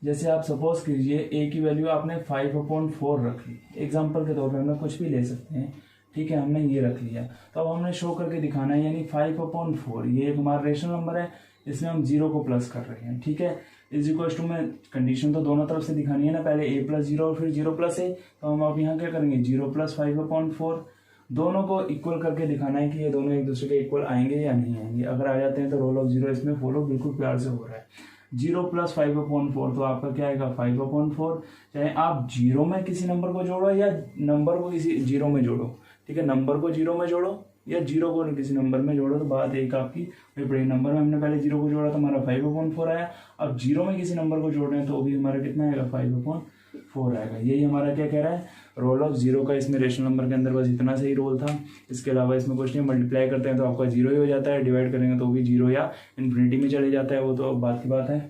जैसे आप सपोज कीजिए a की वैल्यू आपने 5/4 रख ली, एग्जाम्पल के तौर पे हम कुछ भी ले सकते हैं, ठीक है, हमने ये रख लिया। तो अब हमने शो करके दिखाना है, यानी 5/4 ये एक हमारा रेशनल नंबर है, इसमें हम जीरो को प्लस कर रहे हैं, ठीक है। = में कंडीशन तो दोनों तरफ से दिखानी है ना, पहले a + 0 और फिर 0 + a, तो हम अब यहाँ क्या करेंगे 0 + 5/4, दोनों को इक्वल करके दिखाना है कि ये दोनों एक दूसरे के इक्वल आएंगे या नहीं आएंगे। अगर आ जाते हैं तो रोल ऑफ जीरो इसमें फॉलो बिल्कुल प्यार से हो रहा है। 0 + 5/4 तो आपका क्या आएगा 5/4, चाहे आप जीरो में किसी नंबर को जोड़ो या नंबर को किसी जीरो में जोड़ो, ठीक है। नंबर को जीरो में जोड़ो या जीरो को किसी नंबर में जोड़ो, तो बात एक आपकी बड़े नंबर में हमने पहले जीरो को जोड़ा तो हमारा 5/4 आया, अब जीरो में किसी नंबर को जोड़ रहे हैं तो भी हमारा कितना आएगा 5/4 आएगा। यही हमारा क्या कह रहा है, रोल ऑफ जीरो का। इसमें रेशनल नंबर के अंदर बस इतना सही रोल था, इसके अलावा इसमें कुछ नहीं। मल्टीप्लाई करते हैं तो आपका जीरो ही हो जाता है, डिवाइड करेंगे तो भी जीरो या इन्फिनिटी में चले जाता है, वो तो अब बात की बात है,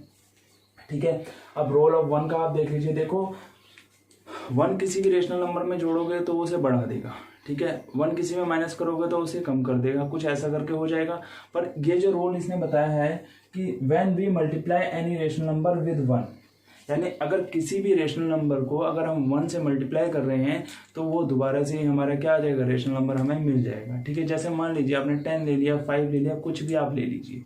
ठीक है। अब रोल ऑफ 1 का आप देख लीजिए, देखो 1 किसी भी रेशनल नंबर में जोड़ोगे तो उसे बढ़ा देगा, ठीक है। 1 किसी में माइनस करोगे तो उसे कम कर देगा, कुछ ऐसा करके हो जाएगा। पर ये जो रोल इसने बताया है कि when we multiply any rational number with 1, यानी अगर किसी भी रेशनल नंबर को अगर हम 1 से मल्टीप्लाई कर रहे हैं तो वो दोबारा से ही हमारा क्या आ जाएगा, रेशनल नंबर हमें मिल जाएगा। ठीक है, जैसे मान लीजिए आपने 10 ले लिया, 5 ले लिया, कुछ भी आप ले लीजिए,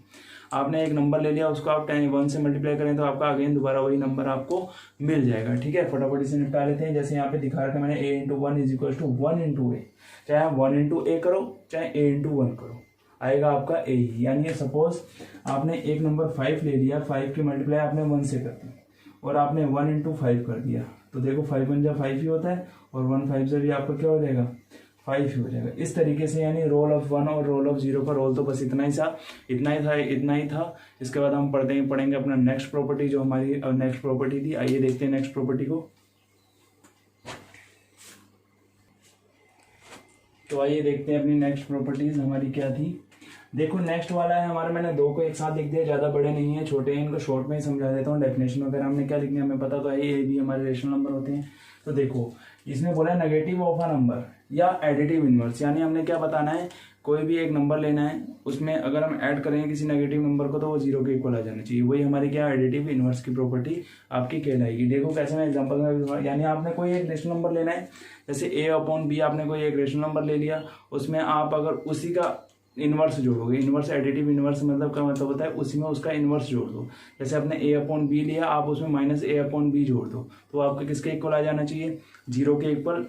आपने एक नंबर ले लिया, उसको आप 1 से मल्टीप्लाई करें तो आपका अगेन दोबारा वही नंबर आपको मिल जाएगा। ठीक है, फटाफट इसे निपटा लेते हैं। जैसे यहाँ पे दिखा रखा मैंने a into 1 is equal to 1 into a, चाहे आप 1 इंटू ए करो चाहे a इंटू 1 करो, आएगा आपका a ही। यानी सपोज आपने एक नंबर 5 ले लिया, 5 की मल्टीप्लाई आपने 1 से कर दी और आपने 1 इंटू 5 कर दिया, तो देखो 5 1 जा 5 ही होता है और 1 5 से भी आपका क्या हो जाएगा, 5 ही हो जाएगा। इस तरीके से यानी रोल ऑफ 1 और रोल ऑफ 0 का रोल तो बस इतना ही था। इसके बाद हम पढ़ेंगे अपना नेक्स्ट प्रॉपर्टी, जो हमारी नेक्स्ट प्रॉपर्टी थी। आइए देखते हैं नेक्स्ट प्रॉपर्टी को। तो आइए देखते हैं अपनी नेक्स्ट प्रॉपर्टीज हमारी क्या थी। देखो नेक्स्ट वाला है हमारा, मैंने 2 को एक साथ लिख दिया, ज्यादा बड़े नहीं है, छोटे हैं, इनको शॉर्ट में ही समझा देता हूँ। डेफिनेशन वगैरह हमने क्या लिखनी है हमें पता तो है, ये भी हमारे रेशनल नंबर होते हैं। तो देखो इसमें बोला है नेगेटिव ऑफ अ नंबर या एडिटिव इनवर्स, यानी हमने क्या बताना है, कोई भी एक नंबर लेना है, उसमें अगर हम ऐड करेंगे किसी नेगेटिव नंबर को तो वो 0 के इक्वल आ जाना चाहिए। वही हमारी क्या एडिटिव इनवर्स की प्रॉपर्टी आपकी कहलाएगी। देखो कैसे मैं एग्जांपल में, यानी आपने कोई एक रेशनल नंबर लेना है, जैसे a अपॉन b, आपने कोई एक रेशनल नंबर ले लिया, उसमें आप अगर उसी का इनवर्स जोड़ोगे, इनवर्स एडिटिव इनवर्स मतलब का मतलब होता है उसी में उसका इनवर्स जोड़ दो। जैसे आपने a अपॉन बी लिया, आप उसमें माइनस a अपॉन बी जोड़ दो, तो आपका किसके इक्वल आ जाना चाहिए, 0 के इक्वल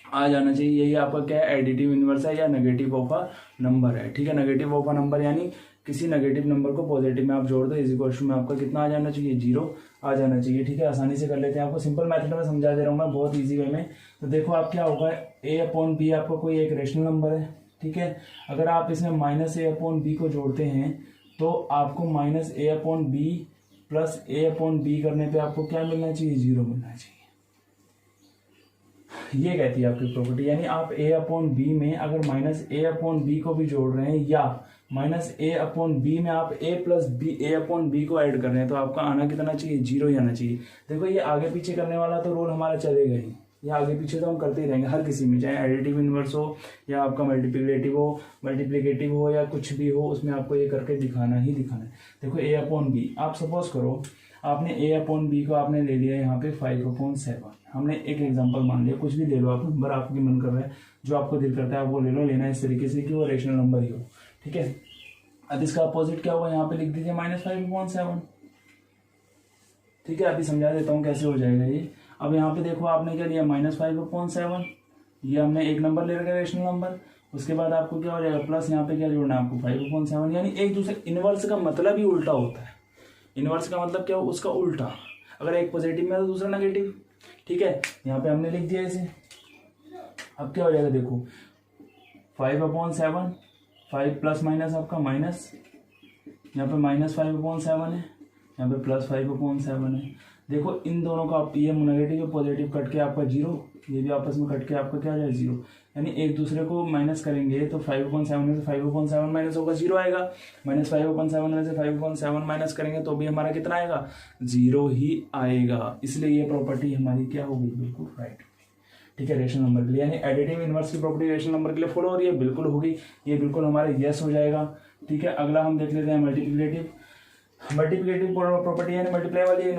आ जाना चाहिए। यही आपका क्या है, एडिटिव इनवर्स है या नेगेटिव ऑफ अ नंबर है। ठीक है, नेगेटिव ऑफ अ नंबर यानी किसी नेगेटिव नंबर को पॉजिटिव में आप जोड़ दो, इज इक्वल टू में आपका कितना आ जाना चाहिए, 0 आ जाना चाहिए। ठीक है, आसानी से कर लेते हैं, आपको सिंपल मेथड में समझा दे रहा हूँ मैं, बहुत ईजी वे में। तो देखो आप क्या होगा, a अपॉन बी आपका कोई एक रेशनल नंबर है। ठीक है, अगर आप इसमें माइनस a अपॉन बी को जोड़ते हैं तो आपको minus a upon B plus a upon B करने पे आपको क्या मिलना चाहिए, 0 मिलना चाहिए। ये कहती है आपकी प्रॉपर्टी, यानी आप a अपॉन बी में अगर माइनस a अपॉन बी को भी जोड़ रहे हैं या माइनस a अपॉन बी में आप a plus B a upon B को ऐड कर रहे हैं तो आपका आना कितना चाहिए, 0 ही आना चाहिए। देखो ये आगे पीछे करने वाला तो रोल हमारा चलेगा ही, ये आगे पीछे तो हम करते ही रहेंगे हर किसी में, चाहे एडिटिव इनवर्स हो या आपका मल्टीप्लिकेटिव हो या कुछ भी हो, उसमें आपको ये करके दिखाना ही दिखाना है। देखो a अपॉन बी, आप सपोज करो आपने a अपॉन बी को आपने ले लिया यहाँ पे 5/7, हमने एक एग्जांपल मान लिया, कुछ भी ले लो आप, नंबर आपकी मन कर रहा है, जो आपको दिल करता है आप वो ले लो, लेना इस तरीके से कि वो रेशनल नंबर ही हो। ठीक है, अब इसका अपोजिट क्या हुआ, यहाँ पे लिख दीजिए -5/7। ठीक है, अभी समझा देता हूँ कैसे हो जाएगा ये। अब यहाँ पे देखो आपने क्या लिया, -5/7, ये हमने एक नंबर ले रखा है रेशनल नंबर, उसके बाद आपको क्या हो जाएगा, प्लस यहाँ पे क्या जोड़ना है आपको 5/7, यानी एक दूसरे, इनवर्स का मतलब ही उल्टा होता है। इनवर्स का मतलब क्या हो, उसका उल्टा, अगर एक पॉजिटिव में तो दूसरा नेगेटिव। ठीक है, यहाँ पे हमने लिख दिया इसे। अब क्या हो जाएगा, देखो 5/7, 5 प्लस माइनस आपका माइनस, यहाँ पे -5/7 है, यहाँ पे +5/7 है। देखो इन दोनों का आप ये नेगेटिव पॉजिटिव कट के आपका 0, ये भी आपस में कट के आपका क्या आ जाए 0, यानी एक दूसरे को माइनस करेंगे तो 5/7 में से 5/7 माइनस होगा, 0 आएगा। -5/7 में से 5/7 माइनस करेंगे तो भी हमारा कितना आएगा, 0 ही आएगा। इसलिए ये प्रॉपर्टी हमारी क्या होगी, बिल्कुल राइट। ठीक है, रेशनल नंबर के लिए, यानी एडिटिव इनवर्स की प्रॉपर्टी रेशनल नंबर के लिए फॉलो हो रही है, बिल्कुल होगी, ये बिल्कुल हमारा यस हो जाएगा। ठीक है, अगला हम देख लेते हैं मल्टीप्लिकेटिव प्रॉपर्टी, यानी मल्टीप्लाई वाली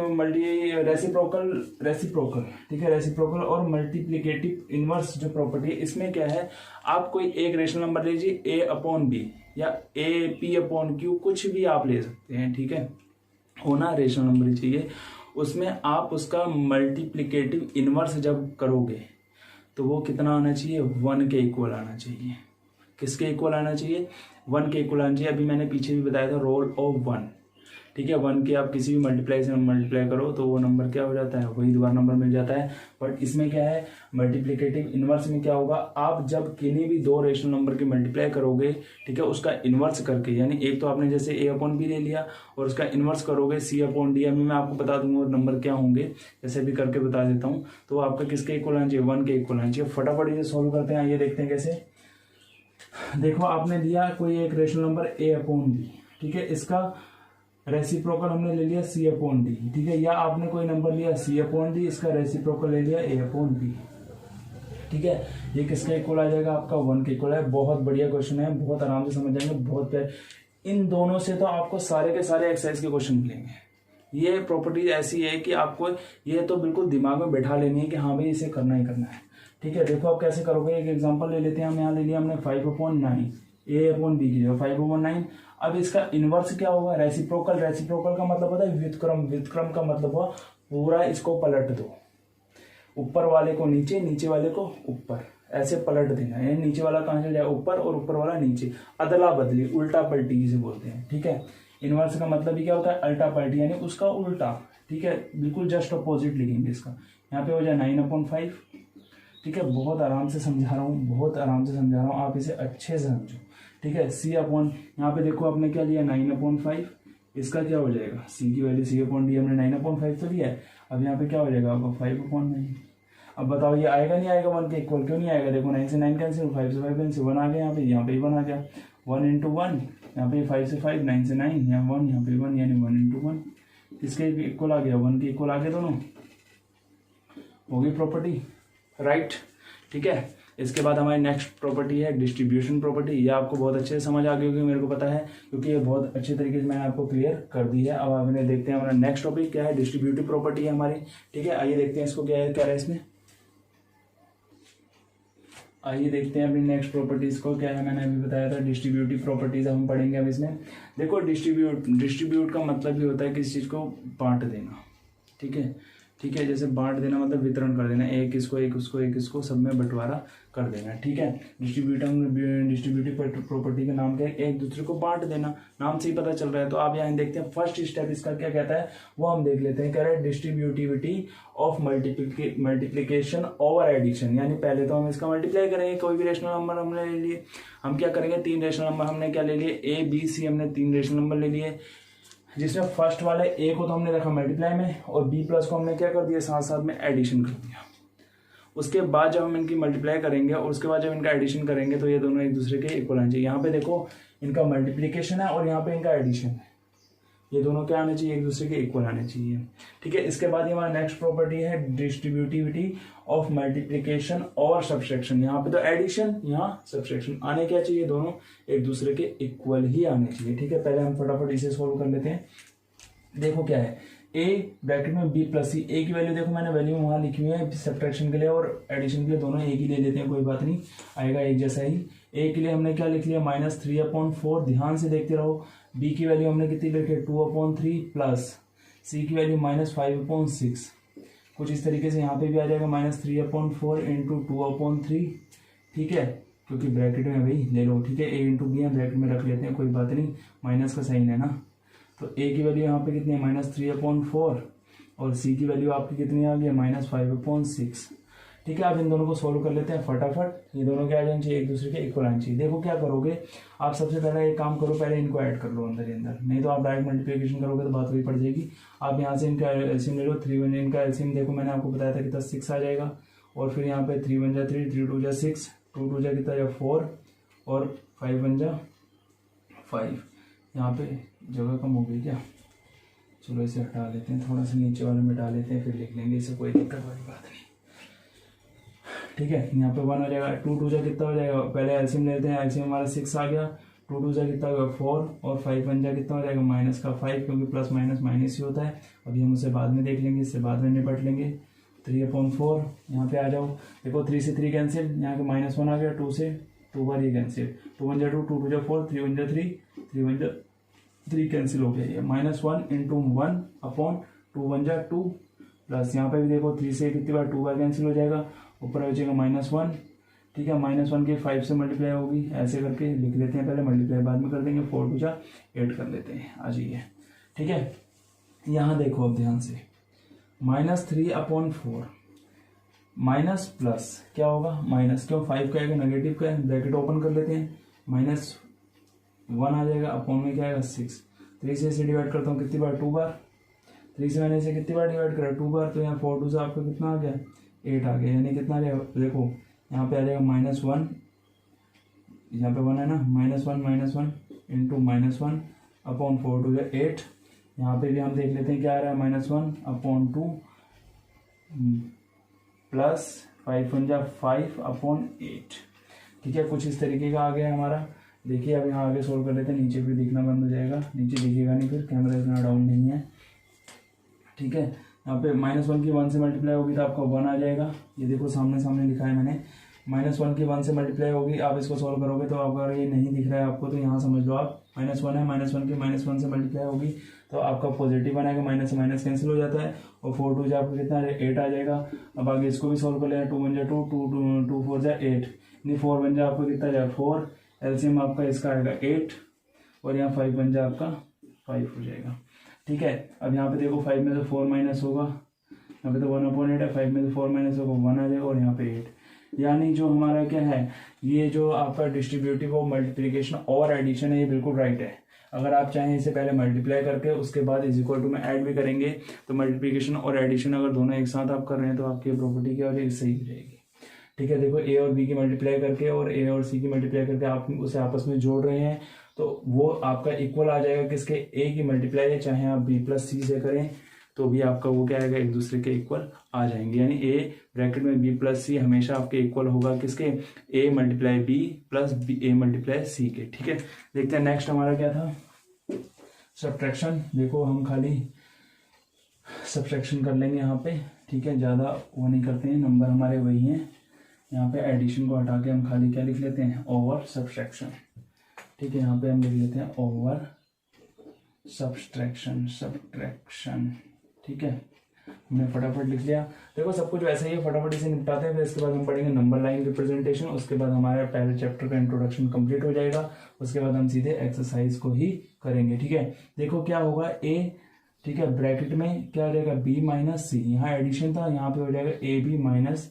रेसिप्रोकल। ठीक है, रेसिप्रोकल और मल्टीप्लिकेटिव इनवर्स जो प्रॉपर्टी है, इसमें क्या है, आप कोई एक रेशनल नंबर लीजिए, a अपॉन बी या a p अपॉन क्यू, कुछ भी आप ले सकते हैं। ठीक है, होना रेशनल नंबर ही चाहिए, उसमें आप उसका मल्टीप्लिकेटिव इनवर्स जब करोगे तो वो कितना आना चाहिए, 1 के इक्वल आना चाहिए। किसके इक्वल आना चाहिए, 1 के इक्वल आना चाहिए। अभी मैंने पीछे भी बताया था रोल ऑफ 1। ठीक है, 1 के आप किसी भी मल्टीप्लाई से मल्टीप्लाई करो तो वो नंबर क्या हो जाता है, वही दोबारा नंबर मिल जाता है। बट इसमें क्या है, मल्टीप्लिकेटिव इनवर्स में क्या होगा, आप जब किन्हीं भी 2 रेशनल नंबर की मल्टीप्लाई करोगे, ठीक है, उसका इनवर्स करके, यानी एक तो आपने जैसे a अपॉन बी ले लिया और उसका इनवर्स करोगे c अपॉन डी, अभी मैं आपको बता दूंगा नंबर क्या होंगे, जैसे भी करके बता देता हूँ। तो आपका किसके इक्वल आना चाहिए, 1 के इक्वल आना चाहिए। फटाफट इसे सोल्व करते हैं, ये देखते हैं कैसे। देखो आपने दिया कोई एक rational number a upon B, ठीक है, इसका रेसिप्रोकल हमने ले लिया c अपॉन डी। ठीक है, या आपने कोई नंबर लिया c अपॉन डी, इसका रेसिप्रोकल ले लिया a अपॉन बी। ठीक है, ये किसका इक्वल आ जाएगा, आपका 1 के इक्वल है। बहुत बढ़िया क्वेश्चन है, बहुत आराम से समझ जाएंगे, बहुत प्यार। इन दोनों से तो आपको सारे के सारे एक्सरसाइज के क्वेश्चन मिलेंगे, ये प्रॉपर्टी ऐसी है कि आपको ये तो बिल्कुल दिमाग में बैठा लेनी है कि हाँ भाई इसे करना ही करना है। ठीक है, देखो आप कैसे करोगे। एक एग्जांपल ले लेते हैं हम। यहाँ ले लिया हमने 5/9 A/B की जगह 5/9। अब इसका इनवर्स क्या होगा? रेसिप्रोकल। रेसिप्रोकल का मतलब होता है व्युत्क्रम। व्युत्क्रम का मतलब हुआ पूरा इसको पलट दो, ऊपर वाले को नीचे, नीचे वाले को ऊपर, ऐसे पलट देना है। नीचे वाला कहाँ चल जाएगा? ऊपर, और ऊपर वाला नीचे। अदला बदली, उल्टा पलटी जिसे बोलते हैं। ठीक है, इनवर्स का मतलब ही क्या होता है? अल्टा पलटी, यानी उसका उल्टा। ठीक है, बिल्कुल जस्ट अपोजिट लिखेंगे इसका। यहाँ पे हो जाए 9/5। ठीक है, बहुत आराम से समझा रहा हूँ, बहुत आराम से समझा रहा हूँ, आप इसे अच्छे से समझो। ठीक है, C अपॉन, यहाँ पे देखो आपने क्या लिया? 9/5। इसका क्या हो जाएगा? C की वैल्यू C/D हमने 9/5 तो लिया है। अब यहाँ पे क्या हो जाएगा आपका? 5/9। अब बताओ ये आएगा नहीं आएगा 1 के इक्वल? क्यों नहीं आएगा? देखो 9 से 9 कैंसिल, 5 से 5 कैंसिल, 1 आ गया यहाँ पे ही 1 आ गया। 1 × 1, यहाँ पे 5 से 5, 9 से 9, यहाँ 1, यहाँ पे 1, यानी 1 × 1 किसके इक्वल आ गया? 1 के इक्वल आ गया। दोनों हो गई प्रॉपर्टी, राइट। ठीक है, इसके बाद हमारी नेक्स्ट प्रॉपर्टी है डिस्ट्रीब्यूशन प्रॉपर्टी। ये आपको बहुत अच्छे से समझ आ गई होगी, मेरे को पता है, क्योंकि ये बहुत अच्छे तरीके से मैंने आपको क्लियर कर दी है। अब आपने देखते हैं हमारा नेक्स्ट टॉपिक क्या है। डिस्ट्रीब्यूटिव प्रॉपर्टी है हमारी। ठीक है, आइए देखते हैं इसको क्या है, क्या है इसमें। आइए देखते हैं अपनी नेक्स्ट प्रॉपर्टीज को क्या है। मैंने अभी बताया था डिस्ट्रीब्यूटिव प्रॉपर्टीज हम पढ़ेंगे अब इसमें। देखो डिस्ट्रीब्यूट का मतलब भी होता है किसी चीज को बांट देना। ठीक है, ठीक है, जैसे बांट देना मतलब वितरण कर देना, एक इसको, एक उसको, एक इसको, सब में बंटवारा कर देना। ठीक है, डिस्ट्रीब्यूटिव प्रॉपर्टी का नाम क्या है? एक दूसरे को बांट देना, नाम से ही पता चल रहा है। तो आप यहाँ देखते हैं फर्स्ट स्टेप इसका क्या कहता है, वो हम देख लेते हैं। कह रहे हैं distributivity of multiplication over addition, यानी पहले तो हम इसका मल्टीप्लाई करेंगे। कोई भी रेशनल नंबर हमने ले लिए, हम क्या करेंगे? 3 रेशनल नंबर हमने क्या ले लिए? A, B, C हमने 3 रेशनल नंबर ले लिए, जिसमें फर्स्ट वाले A को तो हमने रखा मल्टीप्लाई में, और B प्लस को हमने क्या कर दिया? साथ साथ में एडिशन कर दिया। उसके बाद जब हम इनकी मल्टीप्लाई करेंगे और उसके बाद जब इनका एडिशन करेंगे तो ये दोनों एक दूसरे के इक्वल आने चाहिए। यहाँ पे देखो इनका मल्टीप्लीकेशन है और यहाँ पे इनका एडिशन है, ये दोनों क्या आने चाहिए? एक दूसरे के इक्वल आने चाहिए। ठीक है, इसके बाद हमारा नेक्स्ट प्रॉपर्टी है डिस्ट्रीब्यूटिविटी ऑफ मल्टीप्लीकेशन और सब्सट्रैक्शन। यहाँ पे तो एडिशन, यहाँ सब्सट्रैक्शन आने क्या चाहिए? दोनों एक दूसरे के इक्वल ही आने चाहिए। ठीक है, पहले हम फटाफट इसे सोल्व कर लेते हैं। देखो क्या है, A ब्रैकेट में B प्लस C। A की वैल्यू देखो मैंने वैल्यू वहां लिखी हुई है, सब्ट्रैक्शन के लिए और एडिशन के लिए दोनों एक ही ले लेते हैं, कोई बात नहीं, आएगा एक जैसा ही। A के लिए हमने क्या लिख लिया? -3/4। ध्यान से देखते रहो। B की वैल्यू हमने कितनी लिखी है? 2/3 प्लस C की वैल्यू -5/6। कुछ इस तरीके से यहाँ पे भी आ जाएगा -3/4 इंटू 2/3। ठीक है, क्योंकि ब्रैकेट में भाई ले लो। ठीक है, A इंटू B है, ब्रैकेट में रख लेते हैं, कोई बात नहीं, माइनस का साइन है ना। तो A की वैल्यू यहाँ पे कितनी है? -3/4, और C की वैल्यू आपकी कितनी आ गई? -5/6। ठीक है, आप इन दोनों को सोल्व कर लेते हैं फटाफट। ये दोनों क्या आ जाने चाहिए? एक दूसरे के इक्वल आने चाहिए। देखो क्या करोगे आप, सबसे पहले एक काम करो, पहले इनको ऐड कर लो अंदर ही अंदर, नहीं तो आप डायरेक्ट मल्टीप्लिकेशन करोगे तो बात वही पड़ जाएगी। आप यहाँ से इनका एलसीएम ले लो। 3 1 इनका एलसीएम देखो मैंने आपको बताया था कितना 6 आ जाएगा, और फिर यहाँ पे 3 1 जा 3, 3 2 जा 6, 2 2 जा कितना जा 4, और 5 1 जा 5। यहाँ पे जगह कम हो गई क्या? चलो इसे हटा लेते हैं, थोड़ा सा नीचे वाले मिटा लेते हैं, फिर लिख लेंगे, इसे कोई दिक्कत वाली बात नहीं। ठीक है, यहाँ पे 1 हो जाएगा। 2 2 जा कितना हो जाएगा? पहले एलसीएम लेते हैं, एलसीएम हमारा 6 आ गया। 2 2 जा कितना होगा? 4, और 5 1 जा कितना हो जाएगा? -5, क्योंकि प्लस माइनस माइनस ही होता है। अभी हम उसे बाद में देख लेंगे, इससे बाद में निपट लेंगे। 3/4 यहाँ पे आ जाओ। देखो 3 से 3 कैंसिल, यहाँ पे -1 आ गया। 2 से 2 बार ये कैंसिल, 2 1 जा 2, 2 2 जा 4, 3 1 जा 3, 3 1 जा 3 कैंसिल हो गया। ये -1 इंटू 1/2 1 जा 2, प्लस यहाँ पे भी देखो 3 से कितनी बार 2 बार कैंसिल हो जाएगा, ऊपर बचेगा -1। ठीक है, -1 के 5 से मल्टीप्लाई होगी, ऐसे करके लिख लेते हैं, पहले मल्टीप्लाई बाद में कर देंगे। 4 2 जा 8 कर लेते हैं, आ जाइए। ठीक है, यहाँ देखो अब ध्यान से, -3/4 माइनस प्लस क्या होगा? माइनस, क्यों? 5 का आएगा, नेगेटिव का है, ब्रैकेट ओपन कर लेते हैं, -1 आ जाएगा, अपॉन में क्या आएगा? 6। 3 से इसे डिवाइड करता हूँ कितनी बार? 2 बार। 3 से मैंने इसे कितनी बार डिवाइड करा? 2 बार। तो यहाँ 4 2 से आपका कितना आ गया? 8 आ गया, यानी कितना आ जाएगा? देखो यहाँ पे आ जाएगा -1, यहाँ पे 1 है ना, -1 इंटू -1/4 2 है 8। यहाँ पे भी हम देख लेते हैं क्या आ रहा है? -1/2 प्लस 5 1 जा 5/8। ठीक है, कुछ इस तरीके का आ गया हमारा। देखिए अब यहाँ आगे सोल्व कर लेते हैं, नीचे भी दिखना बंद हो जाएगा, नीचे दिखेगा नहीं, फिर कैमरा इतना डाउन नहीं है। ठीक है। यहाँ पे -1 की 1 से मल्टीप्लाई होगी तो आपका 1 आ जाएगा। ये देखो सामने सामने लिखा है मैंने, -1 की 1 से मल्टीप्लाई होगी। आप इसको सॉल्व करोगे तो अगर ये नहीं दिख रहा है आपको तो यहाँ समझ लो आप -1 है, -1 की -1 से मल्टीप्लाई होगी तो आपका पॉजिटिव बनाएगा, माइनस से माइनस कैंसिल हो जाता है और 4 2 आपको कितना 8 आ जाएगा। अब आगे इसको भी सॉल्व कर लेना, 2 1 2 2 4 8, नहीं 4 1 आपको कितना जाएगा 4, एलसीएम आपका इसका आएगा 8 और यहाँ 5 1 आपका 5 हो जाएगा। ठीक है। अब यहाँ पे देखो 5 में से 4 माइनस होगा, यहाँ पे तो 1/8 है, 5 में से 4 माइनस होगा 1 आ जाएगा और यहाँ पे 8। यानी जो हमारा क्या है, ये जो आपका डिस्ट्रीब्यूटिव और मल्टीप्लिकेशन और एडिशन है ये बिल्कुल राइट है। अगर आप चाहें इसे पहले मल्टीप्लाई करके उसके बाद इज इक्वल टू में ऐड भी करेंगे तो मल्टीप्लिकेशन और एडिशन अगर दोनों एक साथ आप कर रहे हैं तो आपकी प्रॉपर्टी क्या हो जाएगी, सही हो जाएगी। ठीक है। देखो ए और बी की मल्टीप्लाई करके और ए और सी की मल्टीप्लाई करके आप उसे आपस में जोड़ रहे हैं तो वो आपका इक्वल आ जाएगा किसके, ए की मल्टीप्लाई है, चाहे आप बी प्लस सी से करें तो भी आपका वो क्या आएगा, एक दूसरे के इक्वल आ जाएंगे। यानी ए ब्रैकेट में बी प्लस सी हमेशा आपके इक्वल होगा किसके, A multiply B plus A multiply C के। ठीक है। देखते हैं नेक्स्ट हमारा क्या था, सब्ट्रैक्शन। देखो हम खाली सब्ट्रैक्शन कर लेंगे यहाँ पे। ठीक है। ज़्यादा वो नहीं करते हैं, नंबर हमारे वही हैं। यहाँ पे एडिशन को हटा के हम खाली क्या लिख लेते हैं, ओवर सब्ट्रैक्शन। ठीक है। यहाँ पे हम लिख लेते हैं ओवर सब्ट्रैक्शन। ठीक है। हमने फटाफट लिख लिया। देखो सब कुछ वैसे ही है, फटाफट इसे निपटाते हैं। फिर इसके बाद हम पढ़ेंगे नंबर लाइन रिप्रेजेंटेशन। उसके बाद हमारा पहले चैप्टर का इंट्रोडक्शन कंप्लीट हो जाएगा। उसके बाद हम सीधे एक्सरसाइज को ही करेंगे। ठीक है। देखो क्या होगा, ए, ठीक है, ब्रैकेट में क्या हो जाएगा, बी माइनस सी। यहाँ एडिशन था, यहाँ पे हो जाएगा ए बी माइनस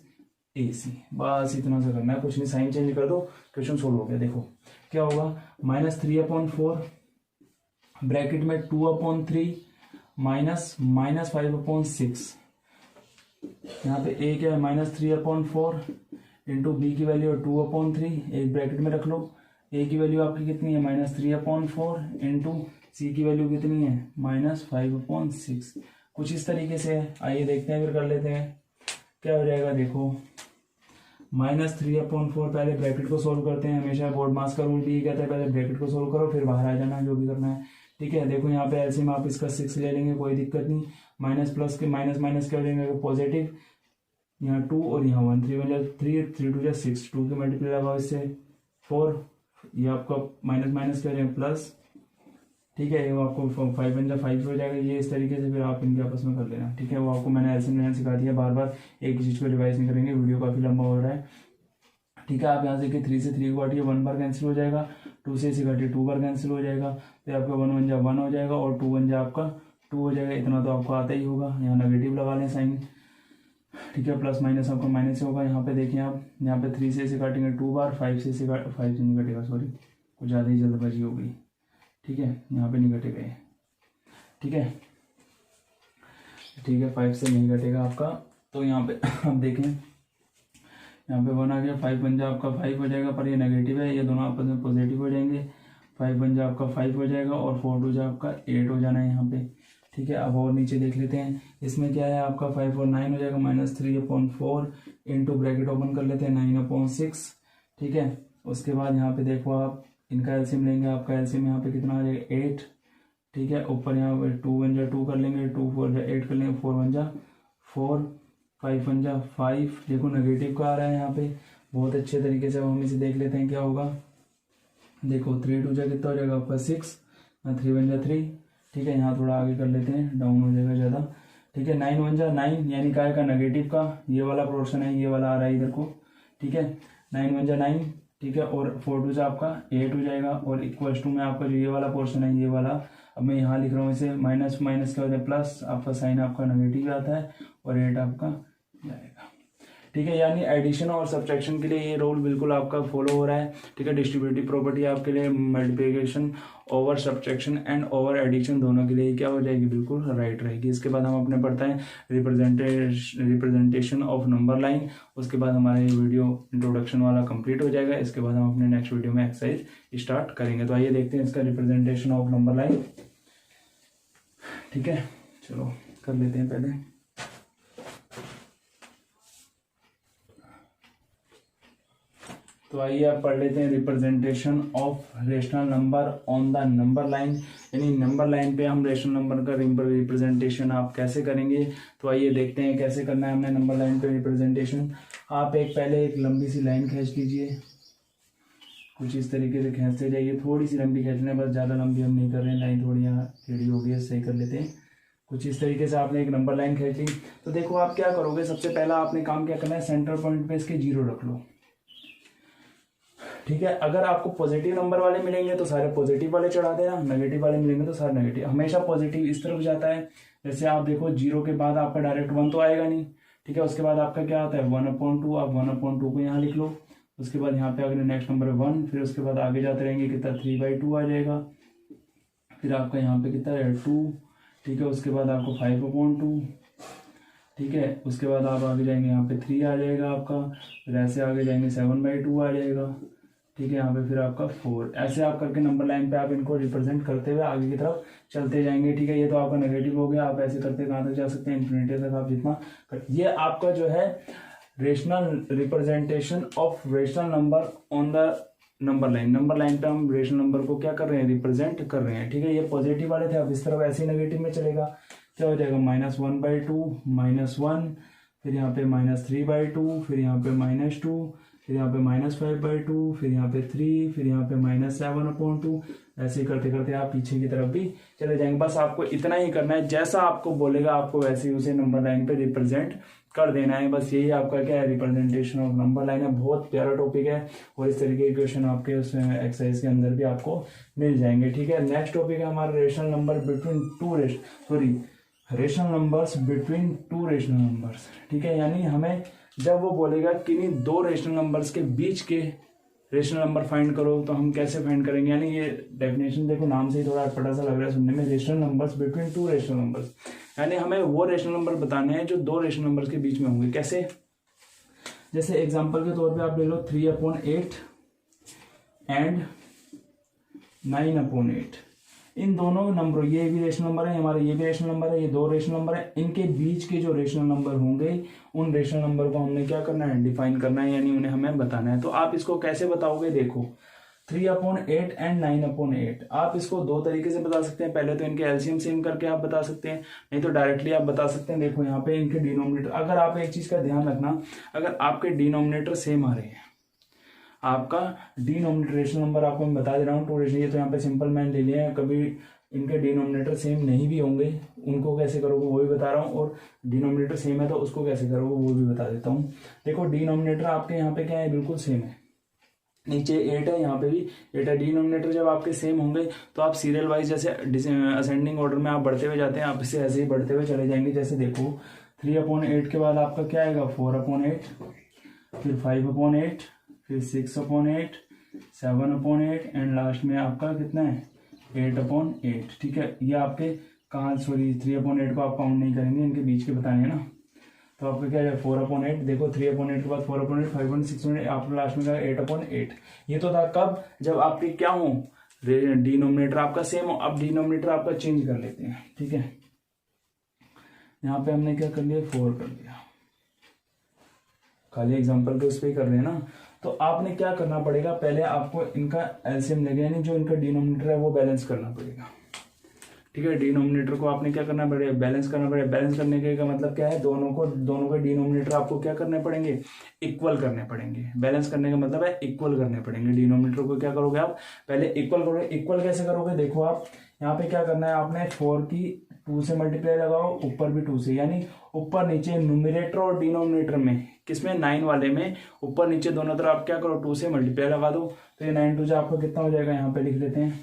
ए सी। बस इतना सा करना है, कुछ नहीं, साइन चेंज कर दो, क्वेश्चन सोल्व हो गया। देखो क्या होगा, -3/4 ब्रैकेट में 2/3 माइनस -5/6। यहाँ पे ए क्या है, -3/4 इंटू बी की वैल्यू 2/3, एक ब्रैकेट में रख लो। ए की वैल्यू आपकी कितनी है, -3/4 इंटू सी की वैल्यू कितनी है, -5/6। कुछ इस तरीके से है। आइए देखते हैं, फिर कर लेते हैं क्या हो जाएगा। देखो -3/4 पहले ब्रैकेट को सोल्व करते हैं। हमेशा बोर्ड मास का रूल भी ये कहता है पहले ब्रैकेट को सोल्व करो फिर बाहर आ जाना, जो भी करना है। ठीक है। देखो यहाँ पे एलसीएम आप इसका 6 ले लेंगे, कोई दिक्कत नहीं। माइनस प्लस के माइनस माइनस क्या हो जाएंगे, पॉजिटिव। यहाँ 2 और यहाँ 1, 3 1 3, 3 2 6, 2 की मल्टीप्लाई लगाओ इससे 4, ये आपका माइनस माइनस क्या हो जाएगा प्लस। ठीक है। वो आपको 5 1 5 हो जाएगा। ये इस तरीके से फिर आप इनके आपस में कर लेना। ठीक है। वो आपको मैंने एलसीएम लेना सिखा दिया, बार बार एक ही चीज़ को रिवाइज नहीं करेंगे, वीडियो काफ़ी लंबा हो रहा है। ठीक है। आप यहाँ से देखिए 3 से 3 को काटिए, 1 बार कैंसिल हो जाएगा। 2 से इसे काटिए, 2 बार कैंसिल हो जाएगा। तो आपका 1 1 1 हो जाएगा और 2 1 आपका 2 हो जाएगा। इतना तो आपको आता ही होगा। यहाँ नेगेटिव लगा लें साइन। ठीक है। प्लस माइनस आपका माइनस होगा। यहाँ पे देखिए आप, यहाँ पे 3 से इसे काटेंगे 2 बार, 5 से इसे 5 से नहीं कटेगा, सॉरी कुछ ज़्यादा ही जल्दबाजी हो गई। ठीक है। यहाँ पे नहीं कटेगा ये। ठीक है। ठीक है। 5 से नहीं कटेगा आपका। तो यहाँ पे आप देखें, यहाँ पे 1 आ गया, 5 1 आपका 5 हो जाएगा, पर ये नेगेटिव है, ये दोनों आपस में पॉजिटिव हो जाएंगे। 5 1 आपका 5 हो जाएगा और 4 2 आपका 8 हो जाना है यहाँ पे। ठीक है। अब और नीचे देख लेते हैं, इसमें क्या है आपका 5 और 9 हो जाएगा, -3/4 इंटू ब्रैकेट ओपन कर लेते हैं 9/6। ठीक है। उसके बाद यहाँ पे देखो आप इनका एलसीएम लेंगे, आपका एलसीएम यहाँ पे कितना आ जाएगा 8। ठीक है। ऊपर यहाँ पे 2 1 2 कर लेंगे, 2 4 8 कर लेंगे, 4 1 4, 5 1 5। देखो नेगेटिव का आ रहा है यहाँ पे, बहुत अच्छे तरीके से हम इसे देख लेते हैं क्या होगा। देखो 3 2 कितना हो जाएगा आपका 6, 3 1 3। ठीक है। यहाँ थोड़ा आगे कर लेते हैं, डाउन हो जाएगा ज़्यादा। ठीक है। 9 1 9, यानी काय का नेगेटिव का ये वाला पोर्शन है, ये वाला आ रहा है इधर को। ठीक है। 9 1 9। ठीक है। और 4 2 आपका 8 हो जाएगा और इक्वल्स टू में आपका जो ये वाला पोर्शन है, ये वाला अब मैं यहाँ लिख रहा हूँ इसे माइनस माइनस क्या होता है प्लस, आपका साइन आपका नेगेटिव आता है और 8 आपका जाएगा। ठीक है। यानी एडिशन और सब्ट्रैक्शन के लिए ये रूल बिल्कुल आपका फॉलो हो रहा है। ठीक है। डिस्ट्रीब्यूटिव प्रॉपर्टी आपके लिए multiplication, over subtraction and over addition दोनों के लिए क्या हो जाएगी, बिल्कुल राइट रहेगी। इसके बाद हम अपने पढ़ते हैं रिप्रेजेंटेशन ऑफ नंबर लाइन। उसके बाद हमारा ये वीडियो इंट्रोडक्शन वाला कंप्लीट हो जाएगा। इसके बाद हम अपने नेक्स्ट वीडियो में एक्सरसाइज स्टार्ट करेंगे। तो आइए देखते हैं इसका रिप्रेजेंटेशन ऑफ नंबर लाइन। ठीक है। चलो कर लेते हैं पहले। तो आइए आप पढ़ लेते हैं representation of rational number on the number line, यानी नंबर लाइन पे हम रेशनल नंबर का रिप्रेजेंटेशन आप कैसे करेंगे। तो आइए देखते हैं कैसे करना है हमने नंबर लाइन पे रिप्रेजेंटेशन। आप पहले एक लंबी सी लाइन खींच लीजिए, कुछ इस तरीके से खींचते जाइए, थोड़ी सी लंबी खींचना है, बस ज़्यादा लंबी हम नहीं कर रहे हैं, लाइन थोड़ी यहाँ टेढ़ी हो गई है, सही कर लेते हैं। कुछ इस तरीके से आपने एक नंबर लाइन खींच ली। तो देखो आप क्या करोगे, सबसे पहला आपने काम क्या करना है, सेंटर पॉइंट पे इसके 0 रख लो, ठीक है। अगर आपको पॉजिटिव नंबर वाले मिलेंगे तो सारे पॉजिटिव वाले चढ़ा देना, नेगेटिव वाले मिलेंगे तो सारे नेगेटिव। हमेशा पॉजिटिव इस तरफ जाता है, जैसे आप देखो 0 के बाद आपका डायरेक्ट 1 तो आएगा नहीं, ठीक है। उसके बाद आपका क्या आता है 1/2, आप 1/2 को यहाँ लिख लो। उसके बाद यहाँ पे अगले नेक्स्ट नंबर 1, फिर उसके बाद आगे जाते रहेंगे, कितना 3/2 आ जाएगा। फिर आपका यहाँ पे कितना है 2, ठीक है। उसके बाद आपको 5/2, ठीक है। उसके बाद आप आगे जाएंगे, यहाँ पे 3 आ जाएगा आपका, फिर ऐसे आगे जाएंगे 7/2 आ जाएगा, ठीक है। यहाँ पे फिर आपका 4, ऐसे आप करके नंबर लाइन पे आप इनको रिप्रेजेंट करते हुए आगे की तरफ चलते जाएंगे, ठीक है। ये तो आपका नेगेटिव हो गया। आप ऐसे करते कहाँ तक जा सकते हैं, इन्फिनिटी तक आप जितना ये आपका जो है rational representation of rational number on the number line. Number line पे हम रेशनल नंबर को क्या कर रहे हैं, रिप्रेजेंट कर रहे हैं, ठीक है। ये पॉजिटिव वाले थे, अब इस तरफ ऐसे ही नेगेटिव में चलेगा, क्या हो जाएगा -1/2, -1, फिर यहाँ पे -3/2, फिर यहाँ पे -2, फिर यहाँ पे -5/2, फिर यहाँ पे 3, फिर यहाँ पे -7/2। ऐसे ही करते करते आप पीछे की तरफ भी चले जाएंगे। बस आपको इतना ही करना है, जैसा आपको बोलेगा आपको वैसे ही उसे नंबर लाइन पे रिप्रेजेंट कर देना है। बस यही आपका क्या है, रिप्रेजेंटेशन ऑफ नंबर लाइन है। बहुत प्यारा टॉपिक है और इस तरीके के क्वेश्चन आपके उस एक्सरसाइज के अंदर भी आपको मिल जाएंगे, ठीक है। नेक्स्ट टॉपिक है हमारा rational number between rational numbers between 2 rational numbers, ठीक है। यानी हमें जब वो बोलेगा किन्हीं 2 रेशनल नंबर्स के बीच के रेशनल नंबर फाइंड करो, तो हम कैसे फाइंड करेंगे। यानी ये डेफिनेशन देखो, नाम से ही थोड़ा अटपटा सा लग रहा है सुनने में, rational numbers between 2 rational numbers, यानी हमें वो रेशनल नंबर बताने हैं जो 2 रेशनल नंबर्स के बीच में होंगे। कैसे, जैसे एग्जांपल के तौर पे आप ले लो 3/8 एंड 9/8। इन दोनों नंबरों, ये भी रेशनल नंबर है हमारा, ये भी रेशनल नंबर है, ये 2 रेशनल नंबर है, इनके बीच के जो रेशनल नंबर होंगे उन रेशनल नंबर को हमने क्या करना है, डिफाइन करना है, यानी उन्हें हमें बताना है। तो आप इसको कैसे बताओगे, देखो 3/8 एंड 9/8 आप इसको 2 तरीके से बता सकते हैं। पहले तो इनके एलसीएम सेम करके आप बता सकते हैं, नहीं तो डायरेक्टली आप बता सकते हैं। देखो यहाँ पे इनके डिनोमिनेटर, अगर आप एक चीज का ध्यान रखना, अगर आपके डिनोमिनेटर सेम आ रहे हैं, आपका डिनोमिनेटर रेशनल नंबर आपको मैं बता दे रहा हूँ 2 रेशनल, ये तो यहाँ पे सिंपल मैंने ले लिया है, कभी इनके डिनोमिनेटर सेम नहीं भी होंगे, उनको कैसे करोगे वो भी बता रहा हूँ, और डिनोमिनेटर सेम है तो उसको कैसे करोगे वो भी बता देता हूँ। देखो डिनोमिनेटर आपके यहाँ पे क्या है, बिल्कुल सेम है, नीचे 8 है, यहाँ पे भी 8 है। डिनोमिनेटर जब आपके सेम होंगे तो आप सीरियल वाइज जैसे असेंडिंग ऑर्डर में आप बढ़ते हुए जाते हैं, आप इससे ऐसे ही बढ़ते हुए चले जाएंगे। जैसे देखो 3/8 के बाद आपका क्या आएगा 4/8, फिर 5/8, फिर 6/8, 7/8 एंड लास्ट में आपका कितना है 8/8, ठीक है। ये आपके कहाँ, सॉरी 3/8 को आप काउंट नहीं करेंगे, इनके बीच के बताने हैं ना, तो आपका क्या है 4/8। देखो 3/8 के बाद 4/8, 5/8, 6/8, आपको लास्ट में क्या 8/8। ये तो था कब, जब आपके क्या हो, डिनोमिनेटर आपका सेम हो। अब डिनोमिनेटर आपका चेंज कर लेते हैं, ठीक है। यहाँ पे हमने क्या कर लिया 4 कर दिया, खाली एग्जांपल के उस पर ही कर रहे हैं ना। तो आपने क्या करना पड़ेगा, पहले आपको इनका एलसीएम लेके, यानी जो इनका डिनोमिनेटर है वो बैलेंस करना पड़ेगा, ठीक है। डिनोमिनेटर को आपने क्या करना पड़ेगा, बैलेंस करना पड़ेगा। बैलेंस करने के मतलब क्या है, दोनों के डिनोमिनेटर आपको क्या करने पड़ेंगे, इक्वल करने पड़ेंगे। बैलेंस करने का मतलब है इक्वल करने पड़ेंगे। डिनोमिनेटर को क्या करोगे आप, पहले इक्वल करोगे। इक्वल कैसे करोगे, देखो आप यहाँ पे क्या करना है, आपने 4 की 2 से मल्टीप्लाई लगाओ, ऊपर भी 2 से, यानी ऊपर नीचे न्यूमरेटर और डिनोमिनेटर में, किसमें 9 वाले में, ऊपर नीचे दोनों तरफ आप क्या करो 2 से मल्टीप्लाई लगा दो। तो ये 9 2 आपका कितना हो जाएगा, यहाँ पे लिख लेते हैं,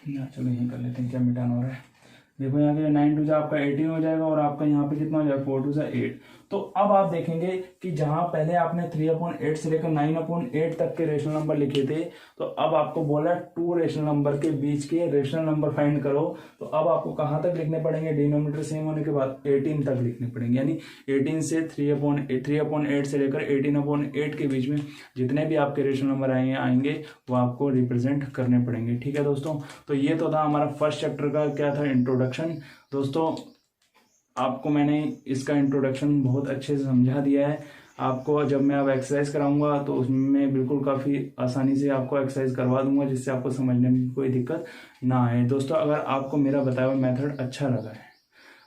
चलो यही कर लेते हैं, क्या मिटाना हो रहा है। देखो यहाँ पे 9 2 आपका 18 हो जाएगा, और आपका यहाँ पे कितना हो जाएगा 4 2 8। तो अब आप देखेंगे कि जहां पहले आपने 3/8 से लेकर 9/8 तक के रेशनल नंबर लिखे थे, तो अब आपको बोला 2 रेशनल नंबर के बीच के रेशनल नंबर फाइंड करो। तो अब आपको कहां तक लिखने पड़ेंगे, डिनोमिनेटर सेम होने के बाद 18 तक लिखने पड़ेंगे, यानी 18 से 3/8 से लेकर 18/8 के बीच में जितने भी आपके रेशनल नंबर आएंगे वो आपको रिप्रेजेंट करने पड़ेंगे, ठीक है दोस्तों। तो ये तो था हमारा फर्स्ट चैप्टर का क्या था, इंट्रोडक्शन। दोस्तों आपको मैंने इसका इंट्रोडक्शन बहुत अच्छे से समझा दिया है। आपको जब मैं अब एक्सरसाइज कराऊंगा तो उसमें बिल्कुल काफ़ी आसानी से आपको एक्सरसाइज करवा दूंगा, जिससे आपको समझने में कोई दिक्कत ना आए। दोस्तों अगर आपको मेरा बताया हुआ मेथड अच्छा लगा है,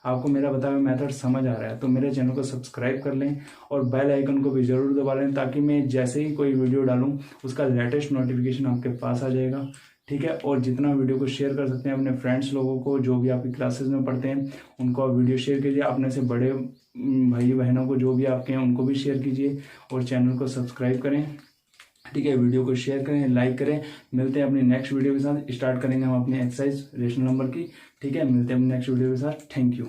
आपको मेरा बताया हुआ मेथड समझ आ रहा है, तो मेरे चैनल को सब्सक्राइब कर लें और बेल आइकन को भी जरूर दबा लें, ताकि मैं जैसे ही कोई वीडियो डालूं उसका लेटेस्ट नोटिफिकेशन आपके पास आ जाएगा। ठीक है, और जितना वीडियो को शेयर कर सकते हैं अपने फ्रेंड्स लोगों को जो भी आपकी क्लासेस में पढ़ते हैं, उनको आप वीडियो शेयर कीजिए। अपने से बड़े भाई बहनों को जो भी आपके हैं उनको भी शेयर कीजिए और चैनल को सब्सक्राइब करें। ठीक है, वीडियो को शेयर करें, लाइक करें। मिलते हैं अपनी नेक्स्ट वीडियो के साथ। स्टार्ट करेंगे हम अपनी एक्सरसाइज रेशनल नंबर की। ठीक है, मिलते हैं अपनी नेक्स्ट वीडियो के साथ। Thank you.